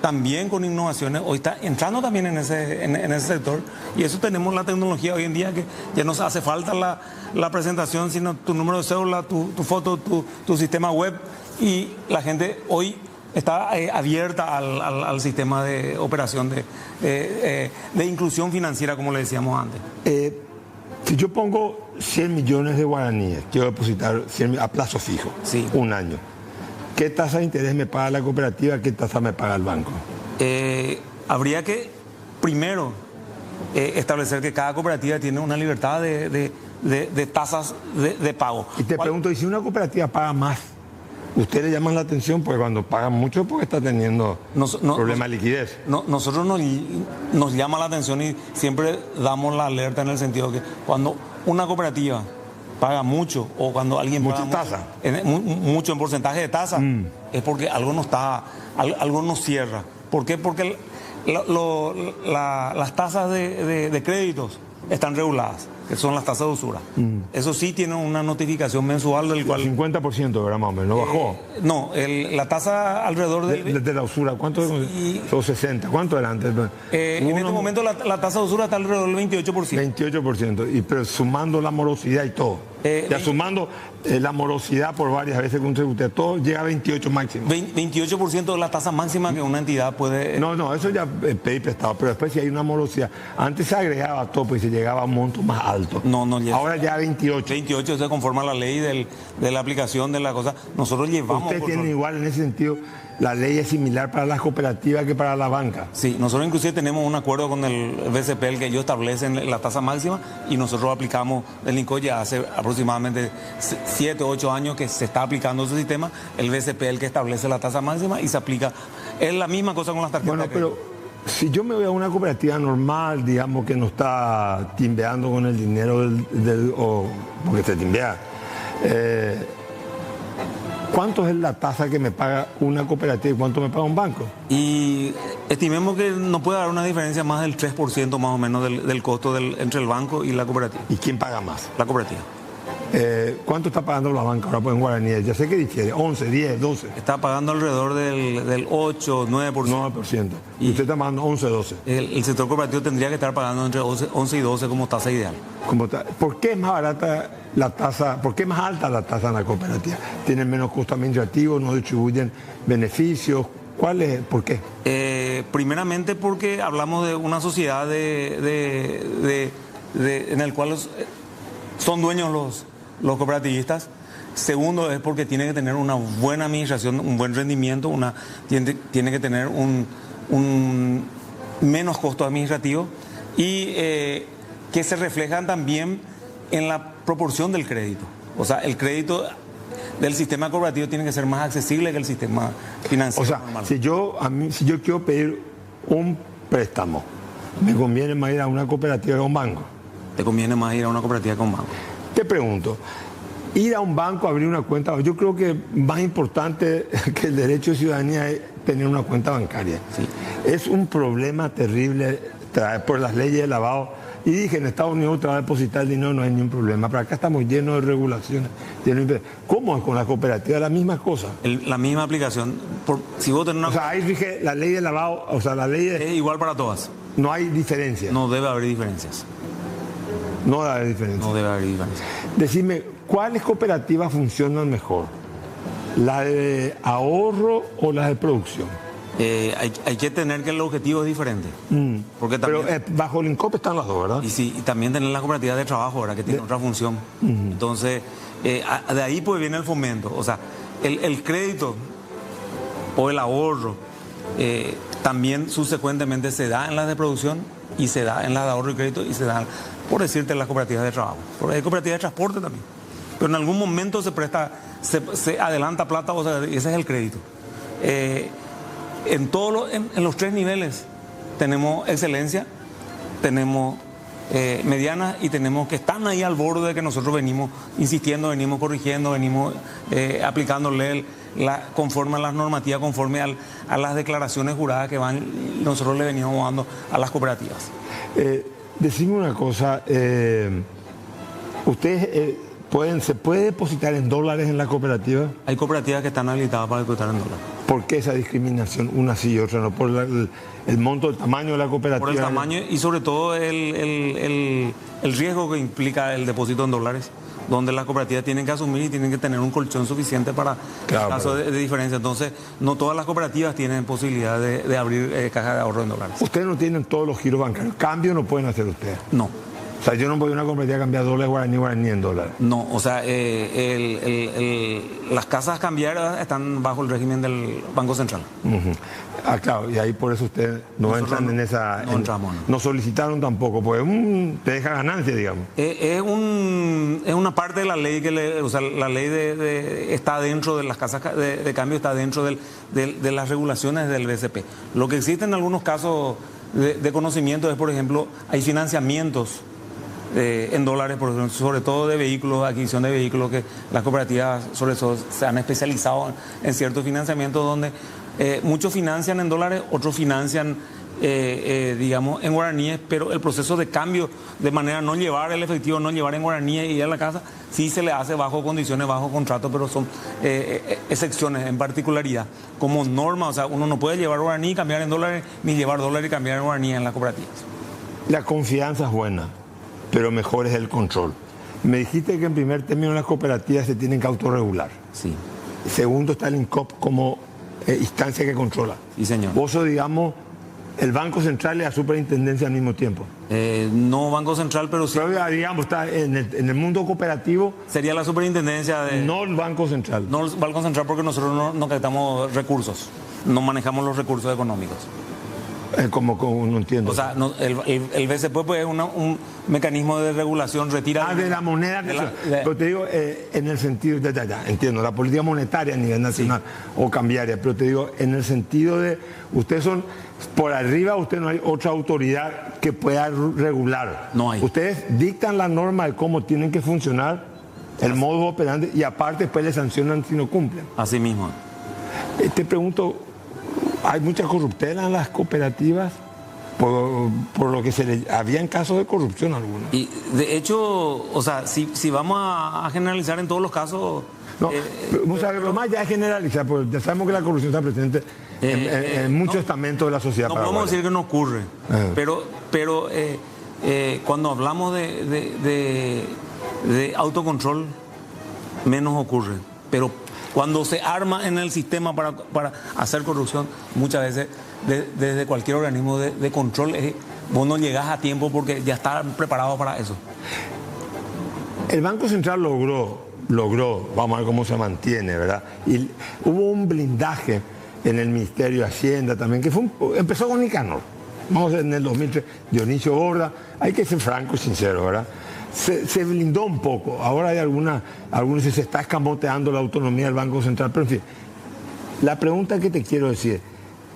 Speaker 3: también con innovaciones, hoy está entrando también en ese sector, y eso tenemos la tecnología hoy en día, que ya no hace falta la presentación, sino tu número de cédula, tu foto, tu sistema web, y la gente hoy está abierta al sistema de operación de inclusión financiera, como le decíamos antes.
Speaker 1: Si yo pongo 100 millones de guaraníes, quiero depositar a plazo fijo,
Speaker 3: sí,
Speaker 1: un año, ¿qué tasa de interés me paga la cooperativa? ¿Qué tasa me paga el banco?
Speaker 3: Habría que, primero, establecer que cada cooperativa tiene una libertad de tasas de pago.
Speaker 1: Y te pregunto, ¿y si una cooperativa paga más? ¿Ustedes le llaman la atención? Porque cuando pagan mucho, porque está teniendo problemas de liquidez.
Speaker 3: Nosotros nos llama la atención, y siempre damos la alerta en el sentido que cuando una cooperativa paga mucho, o cuando alguien paga mucho en porcentaje de tasa, es porque algo no cierra. ¿Por qué? Porque las tasas de créditos están reguladas, que son las tasas de usura. Eso sí tiene una notificación mensual del cual...
Speaker 1: 50%, ¿verdad, más o menos? ¿No bajó?
Speaker 3: No, la tasa alrededor
Speaker 1: de la usura, ¿cuánto?
Speaker 3: Sí.
Speaker 1: Son 60, ¿cuánto era antes?
Speaker 3: En este momento la tasa de usura está alrededor del 28%.
Speaker 1: 28%, pero sumando la morosidad y todo. Ya sumando la morosidad por varias veces contributiva, todo llega a 28 máximo.
Speaker 3: 28% es la tasa máxima que una entidad puede...
Speaker 1: No, eso ya pedí prestado, pero después si hay una morosidad, antes se agregaba todo y se llegaba a un monto más alto.
Speaker 3: No llega.
Speaker 1: Ahora ya 28.
Speaker 3: 28 se conforma la ley de la aplicación de la cosa. Nosotros llevamos...
Speaker 1: Ustedes tienen igual en ese sentido, la ley es similar para las cooperativas que para la banca.
Speaker 3: Sí, nosotros inclusive tenemos un acuerdo con el BCP, el que ellos establecen la tasa máxima, y nosotros aplicamos el INCOE ya hace aproximadamente 7 o 8 años que se está aplicando ese sistema. El BCP es el que establece la tasa máxima y se aplica. Es la misma cosa con las tarjetas.
Speaker 1: Bueno, pero si yo me voy a una cooperativa normal, digamos que no está timbeando con el dinero porque se timbea, ¿cuánto es la tasa que me paga una cooperativa y cuánto me paga un banco?
Speaker 3: Y estimemos que no puede haber una diferencia más del 3% más o menos del costo entre el banco y la cooperativa.
Speaker 1: ¿Y quién paga más?
Speaker 3: La cooperativa.
Speaker 1: ¿Cuánto está pagando la banca ahora pues, en guaraníes? Ya sé que difiere, 11, 10, 12.
Speaker 3: Está pagando alrededor del 8, 9%.
Speaker 1: 9%. Y usted está pagando 11, 12.
Speaker 3: El sector cooperativo tendría que estar pagando entre 11 y 12 como tasa ideal.
Speaker 1: ¿Por qué es más barata la tasa? ¿Por qué es más alta la tasa en la cooperativa? ¿Tienen menos costo administrativo? ¿No distribuyen beneficios? ¿Cuál es? ¿Por qué?
Speaker 3: Primeramente porque hablamos de una sociedad en el cual son dueños los cooperativistas. Segundo es porque tiene que tener una buena administración, un buen rendimiento, tiene que tener un menos costo administrativo, y que se reflejan también en la proporción del crédito. O sea, el crédito del sistema cooperativo tiene que ser más accesible que el sistema financiero.
Speaker 1: O sea, normal. Si yo quiero pedir un préstamo, ¿me conviene más ir a una cooperativa que a un banco?
Speaker 3: Te conviene más ir a una cooperativa que a un banco.
Speaker 1: Te pregunto, ir a un banco a abrir una cuenta, yo creo que más importante que el derecho de ciudadanía es tener una cuenta bancaria.
Speaker 3: Sí.
Speaker 1: Es un problema terrible por las leyes de lavado. Y dije, en Estados Unidos te va a depositar el dinero, no hay ningún problema. Pero acá estamos llenos de regulaciones. ¿Cómo es con la cooperativa? La misma cosa.
Speaker 3: La misma aplicación. Si vos tenés una...
Speaker 1: O sea, ahí rige la ley de lavado, o sea, la ley
Speaker 3: es igual para todas.
Speaker 1: No hay diferencia.
Speaker 3: No debe haber diferencias.
Speaker 1: No debe haber diferencia.
Speaker 3: No debe haber diferencias.
Speaker 1: Decime, ¿cuáles cooperativas funcionan mejor? ¿La de ahorro o la de producción?
Speaker 3: Hay que tener que el objetivo es diferente. Porque también,
Speaker 1: pero bajo el INCOP están las dos, ¿verdad?
Speaker 3: Y también tener la cooperativa de trabajo, ¿verdad? Que tiene otra función. Entonces, de ahí pues viene el fomento. O sea, el crédito o el ahorro también subsecuentemente se da en las de producción y se da en las de ahorro y crédito y se da, por decirte, en las cooperativas de trabajo. Porque hay cooperativas de transporte también. Pero en algún momento se presta, se adelanta plata, o sea, ese es el crédito. En los tres niveles tenemos excelencia, tenemos medianas y tenemos que están ahí al borde de que nosotros venimos insistiendo, venimos corrigiendo, venimos aplicándole conforme a las normativas, conforme a las declaraciones juradas que nosotros le venimos dando a las cooperativas.
Speaker 1: Decime una cosa, ustedes ¿se puede depositar en dólares en la cooperativa?
Speaker 3: Hay cooperativas que están habilitadas para depositar en dólares.
Speaker 1: ¿Por qué esa discriminación, una sí y otra no? ¿Por el monto, el tamaño de la cooperativa?
Speaker 3: Por el tamaño y sobre todo el riesgo que implica el depósito en dólares, donde las cooperativas tienen que asumir y tienen que tener un colchón suficiente para caso de diferencia. Entonces, no todas las cooperativas tienen posibilidad de abrir cajas de ahorro en dólares.
Speaker 1: Ustedes no tienen todos los giros bancarios. ¿Cambio no pueden hacer ustedes?
Speaker 3: No.
Speaker 1: O sea, yo no voy a una cooperativa a cambiar dólares, guaraní en dólares.
Speaker 3: No, o sea, las casas cambiarias están bajo el régimen del Banco Central.
Speaker 1: Claro, y ahí por eso ustedes no entran en esa...
Speaker 3: No entramos, no.
Speaker 1: No solicitaron tampoco, pues te deja ganancia, digamos.
Speaker 3: Es una parte de la ley o sea, la ley está dentro de las casas de cambio, está dentro de las regulaciones del BCP. Lo que existe en algunos casos de conocimiento es, por ejemplo, hay financiamientos en dólares, por ejemplo, sobre todo de vehículos, adquisición de vehículos, que las cooperativas sobre eso se han especializado en ciertos financiamientos donde muchos financian en dólares, otros financian digamos en guaraníes, pero el proceso de cambio de manera no llevar el efectivo, no llevar en guaraníes y ir a la casa, sí se le hace bajo condiciones, bajo contrato, pero son excepciones en particularidad. Como norma, o sea, uno no puede llevar guaraní y cambiar en dólares, ni llevar dólares y cambiar en guaraní en las cooperativas.
Speaker 1: La confianza es buena, pero mejor es el control. Me dijiste que en primer término las cooperativas se tienen que autorregular.
Speaker 3: Sí.
Speaker 1: Segundo está el INCOP como instancia que controla.
Speaker 3: Sí, señor.
Speaker 1: Vos sos, digamos, el Banco Central y la Superintendencia al mismo tiempo.
Speaker 3: No Banco Central, pero sí.
Speaker 1: Pero, digamos, está en el mundo cooperativo.
Speaker 3: Sería la Superintendencia de...
Speaker 1: No el Banco Central.
Speaker 3: No el Banco Central porque nosotros no captamos recursos, no manejamos los recursos económicos.
Speaker 1: Como no entiendo.
Speaker 3: O sea, el BCP pues, es un mecanismo de regulación, retira...
Speaker 1: de la moneda. Pero te digo, en el sentido... entiendo, la política monetaria a nivel nacional o cambiaria, pero te digo, en el sentido de... Ustedes son... Por arriba, usted no hay otra autoridad que pueda regular.
Speaker 3: No hay.
Speaker 1: Ustedes dictan la norma de cómo tienen que funcionar, el modo operante, y aparte después les sancionan si no cumplen.
Speaker 3: Así mismo.
Speaker 1: Te pregunto, ¿hay mucha corruptela en las cooperativas? Por lo que habían casos de corrupción algunos.
Speaker 3: Y de hecho, o sea, si vamos a generalizar en todos los casos...
Speaker 1: No, pero más ya es generalizar, porque ya sabemos que la corrupción está presente en muchos estamentos de la sociedad.
Speaker 3: No podemos decir que no ocurre, pero cuando hablamos de autocontrol, menos ocurre. Pero cuando se arma en el sistema para hacer corrupción, muchas veces desde cualquier organismo de control, vos no llegás a tiempo porque ya están preparados para eso.
Speaker 1: El Banco Central logró, vamos a ver cómo se mantiene, ¿verdad? Y hubo un blindaje en el Ministerio de Hacienda también, que empezó con Nicanor. Vamos a ver, en el 2003, Dionisio Borda, hay que ser franco y sincero, ¿verdad? Se blindó un poco. Ahora hay algunos que se está escamoteando la autonomía del Banco Central, pero en fin. La pregunta que te quiero decir,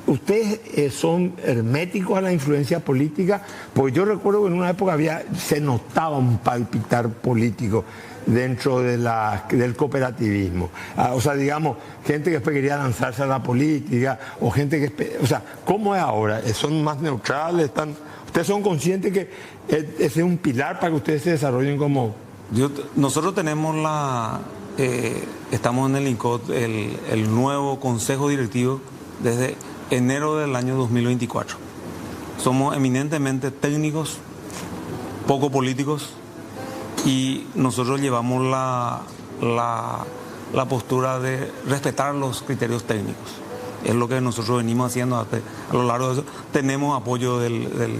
Speaker 1: ¿ustedes son herméticos a la influencia política? Porque yo recuerdo que en una época se notaba un palpitar político. dentro de del cooperativismo? O sea, digamos, gente que después quería lanzarse a la política, o gente que... O sea, ¿cómo es ahora? ¿Son más neutrales? ¿Ustedes son conscientes que ese es un pilar para que ustedes se desarrollen como...?
Speaker 3: Nosotros tenemos estamos en el INCOT, el nuevo consejo directivo desde enero del año 2024. Somos eminentemente técnicos, poco políticos, y nosotros llevamos la postura de respetar los criterios técnicos. Es lo que nosotros venimos haciendo a lo largo de eso. Tenemos apoyo de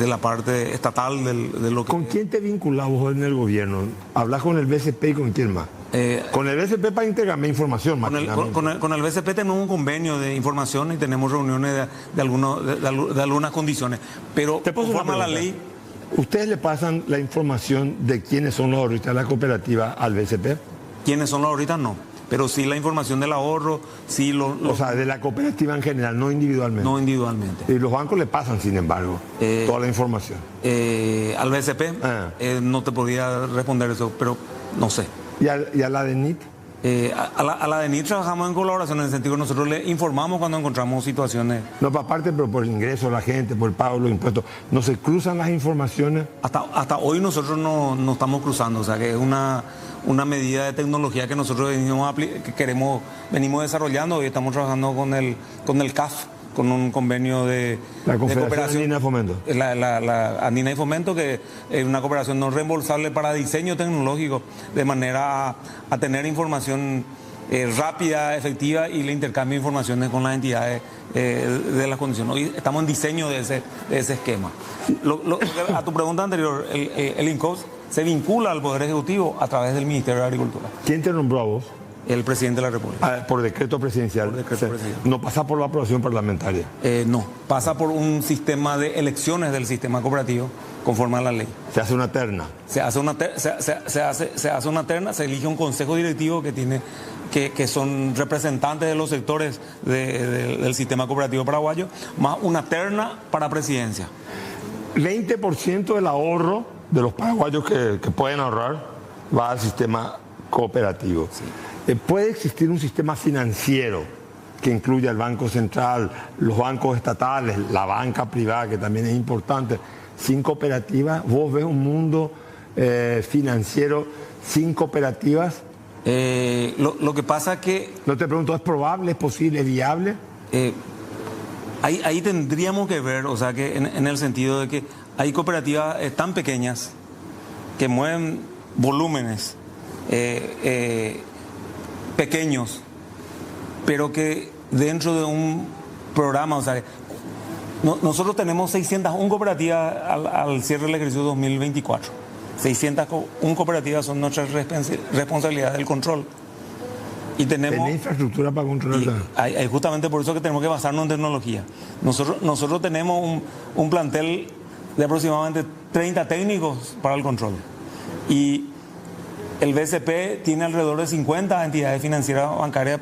Speaker 3: la parte estatal de lo que...
Speaker 1: ¿Con quién te vinculás vos en el gobierno? ¿Hablas con el BCP y con quién más? Con el BCP para intercambiar información.
Speaker 3: Con el BCP tenemos un convenio de información y tenemos reuniones de algunas condiciones. Pero conforme a la ley...
Speaker 1: ¿Ustedes le pasan la información de quiénes son los ahorristas de la cooperativa al BCP?
Speaker 3: ¿Quiénes son los ahorristas? No. Pero sí la información del ahorro, sí
Speaker 1: O sea, de la cooperativa en general, no individualmente.
Speaker 3: No individualmente.
Speaker 1: Y los bancos le pasan, sin embargo, toda la información.
Speaker 3: Al BCP no te podía responder eso, pero no sé.
Speaker 1: ¿Y a la DENIT?
Speaker 3: A la DENIT trabajamos en colaboración, en el sentido que nosotros le informamos cuando encontramos situaciones.
Speaker 1: No, aparte, pero por el ingreso de la gente, por el pago de los impuestos, ¿no se cruzan las informaciones?
Speaker 3: Hasta hoy nosotros no estamos cruzando, o sea que es una medida de tecnología que nosotros venimos desarrollando. Hoy estamos trabajando con el CAF, con un convenio de
Speaker 1: cooperación Andina de Fomento.
Speaker 3: La Andina de Fomento, que es una cooperación no reembolsable para diseño tecnológico, de manera a tener información rápida, efectiva, y el intercambio de informaciones con las entidades de las condiciones. Hoy estamos en diseño de ese esquema. A tu pregunta anterior, el INCOS se vincula al Poder Ejecutivo a través del Ministerio de Agricultura.
Speaker 1: ¿Quién te nombró a vos?
Speaker 3: El presidente de la República.
Speaker 1: Por decreto presidencial.
Speaker 3: Por decreto presidencial.
Speaker 1: ¿No pasa por la aprobación parlamentaria?
Speaker 3: No, pasa por un sistema de elecciones del sistema cooperativo conforme a la ley.
Speaker 1: ¿Se hace una terna?
Speaker 3: Se hace una terna, se elige un consejo directivo que son representantes de los sectores del sistema cooperativo paraguayo, más una terna para presidencia.
Speaker 1: 20% del ahorro de los paraguayos que pueden ahorrar va al sistema cooperativo. Sí. ¿Puede existir un sistema financiero que incluya el Banco Central, los bancos estatales, la banca privada, que también es importante, sin cooperativas? ¿Vos ves un mundo financiero sin cooperativas?
Speaker 3: Lo que pasa que...
Speaker 1: No te pregunto, ¿es probable, es posible, es viable?
Speaker 3: Ahí tendríamos que ver, o sea, que en el sentido de que hay cooperativas tan pequeñas que mueven volúmenes pequeños, pero que dentro de un programa, o sea, nosotros tenemos 601 cooperativas al cierre del ejercicio 2024. 601 cooperativas son nuestra responsabilidad del control. Y tenemos
Speaker 1: infraestructura para controlar.
Speaker 3: Hay justamente por eso que tenemos que basarnos en tecnología. Nosotros tenemos un plantel de aproximadamente 30 técnicos para el control. Y el BCP tiene alrededor de 50 entidades financieras bancarias,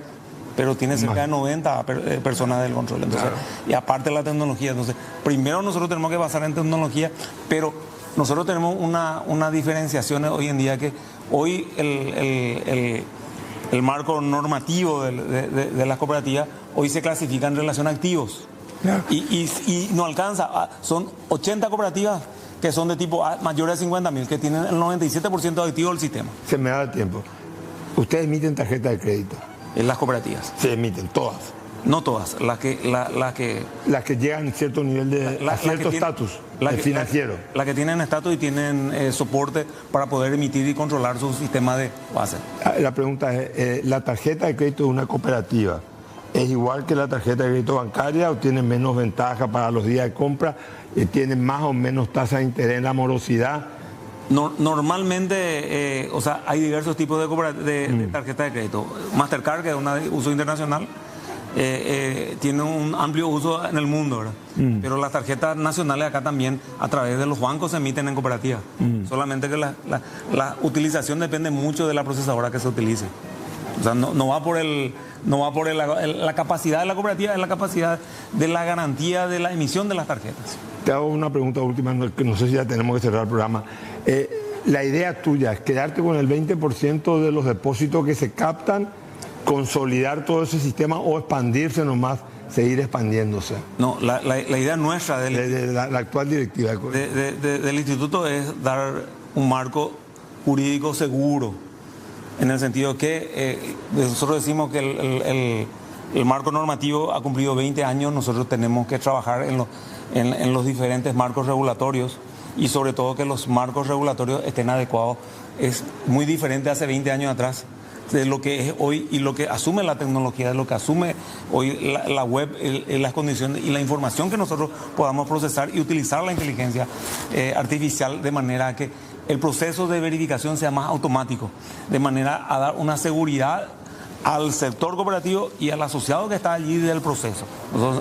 Speaker 3: pero tiene cerca de 90 personas del control. Entonces, claro. Y aparte de la tecnología. Entonces, primero nosotros tenemos que basar en tecnología, pero nosotros tenemos una diferenciación hoy en día, que hoy el marco normativo de las cooperativas hoy se clasifica en relación a activos. Claro. Y no alcanza. Son 80 cooperativas que son de tipo mayores de 50.000, que tienen el 97% de activos del sistema.
Speaker 1: Se me da el tiempo. ¿Ustedes emiten tarjeta de crédito?
Speaker 3: En las cooperativas.
Speaker 1: Se emiten, todas.
Speaker 3: No todas, las que
Speaker 1: llegan a cierto nivel de cierto estatus financiero.
Speaker 3: Las que tienen estatus y tienen soporte para poder emitir y controlar su sistema de base.
Speaker 1: La pregunta es, ¿la tarjeta de crédito de una cooperativa es igual que la tarjeta de crédito bancaria o tiene menos ventaja para los días de compra? ¿Tiene más o menos tasa de interés en la morosidad?
Speaker 3: Normalmente, o sea, hay diversos tipos de tarjeta de crédito. Mastercard, que es una de uso internacional, tiene un amplio uso en el mundo, ¿verdad? Pero las tarjetas nacionales acá también a través de los bancos se emiten en cooperativas. Solamente que la utilización depende mucho de la procesadora que se utilice. O sea, no va por la capacidad de la cooperativa, es la capacidad de la garantía de la emisión de las tarjetas.
Speaker 1: Te hago una pregunta última, que no sé si ya tenemos que cerrar el programa. la idea tuya es quedarte con el 20% de los depósitos que se captan, consolidar todo ese sistema o expandirse nomás, seguir expandiéndose.
Speaker 3: No, la idea nuestra
Speaker 1: de la actual directiva
Speaker 3: del instituto es dar un marco jurídico seguro, en el sentido que nosotros decimos que el marco normativo ha cumplido 20 años, nosotros tenemos que trabajar en los diferentes marcos regulatorios y sobre todo que los marcos regulatorios estén adecuados. Es muy diferente hace 20 años atrás de lo que es hoy y lo que asume la tecnología, de lo que asume hoy la web, las condiciones y la información que nosotros podamos procesar y utilizar la inteligencia artificial de manera que el proceso de verificación sea más automático, de manera a dar una seguridad al sector cooperativo y al asociado que está allí del proceso.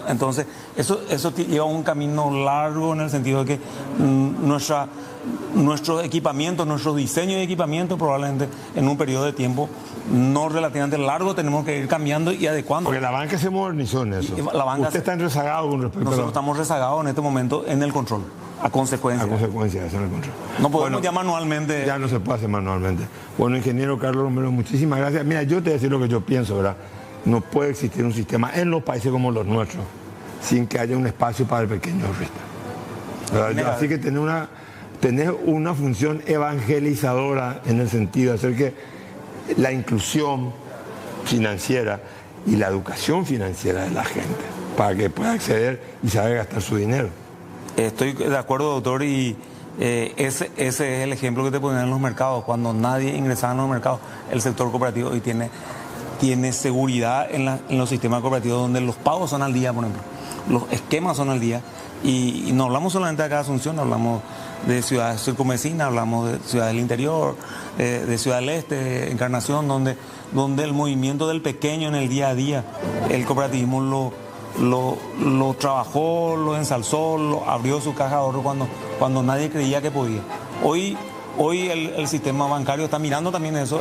Speaker 3: Entonces, eso lleva un camino largo en el sentido de que nuestros equipamientos, nuestro diseño de equipamiento probablemente en un periodo de tiempo no relativamente largo tenemos que ir cambiando y adecuando.
Speaker 1: Porque la banca se modernizó en eso. Usted está rezagado con respecto
Speaker 3: Nosotros estamos rezagados en este momento en el control. A consecuencia.
Speaker 1: A consecuencia de eso en el control.
Speaker 3: No podemos ya manualmente.
Speaker 1: Ya no se puede hacer manualmente. Bueno, ingeniero Carlos Romero, muchísimas gracias. Mira, yo te voy a decir lo que yo pienso, ¿verdad? No puede existir un sistema en los países como los nuestros sin que haya un espacio para el pequeño ahorrista. Así que tener una función evangelizadora en el sentido de hacer que la inclusión financiera y la educación financiera de la gente para que pueda acceder y saber gastar su dinero.
Speaker 3: Estoy de acuerdo, doctor, y ese es el ejemplo que te ponen en los mercados. Cuando nadie ingresaba en los mercados, el sector cooperativo hoy tiene seguridad en los sistemas cooperativos donde los pagos son al día, por ejemplo. Los esquemas son al día. Y no hablamos solamente de acá de Asunción, hablamos de ciudades circunvecinas, hablamos de ciudades del interior, de Ciudad del Este, Encarnación, donde el movimiento del pequeño en el día a día, el cooperativismo lo trabajó, lo ensalzó, abrió su caja de ahorro cuando nadie creía que podía. Hoy el sistema bancario está mirando también eso,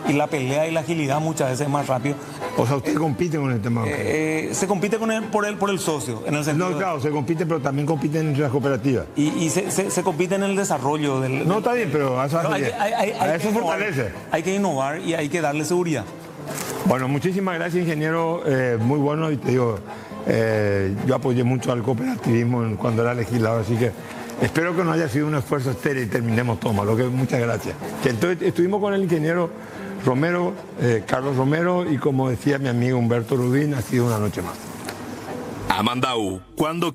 Speaker 3: y la pelea y la agilidad muchas veces es más rápido.
Speaker 1: O sea, usted compite con el tema bancario.
Speaker 3: Se compite con él por el socio, en el sentido.
Speaker 1: No, claro, se compite, pero también compiten entre las cooperativas.
Speaker 3: Y se compite en el desarrollo del.
Speaker 1: No, está bien, pero a eso fortalece.
Speaker 3: Hay que innovar y hay que darle seguridad.
Speaker 1: Bueno, muchísimas gracias, ingeniero, muy bueno, y te digo, yo apoyé mucho al cooperativismo cuando era legislador, así que espero que no haya sido un esfuerzo estéril y terminemos todo mal, muchas gracias. Entonces, estuvimos con el ingeniero Romero, Carlos Romero, y como decía mi amigo Humberto Rubín, ha sido una noche más.
Speaker 4: Amandau, cuando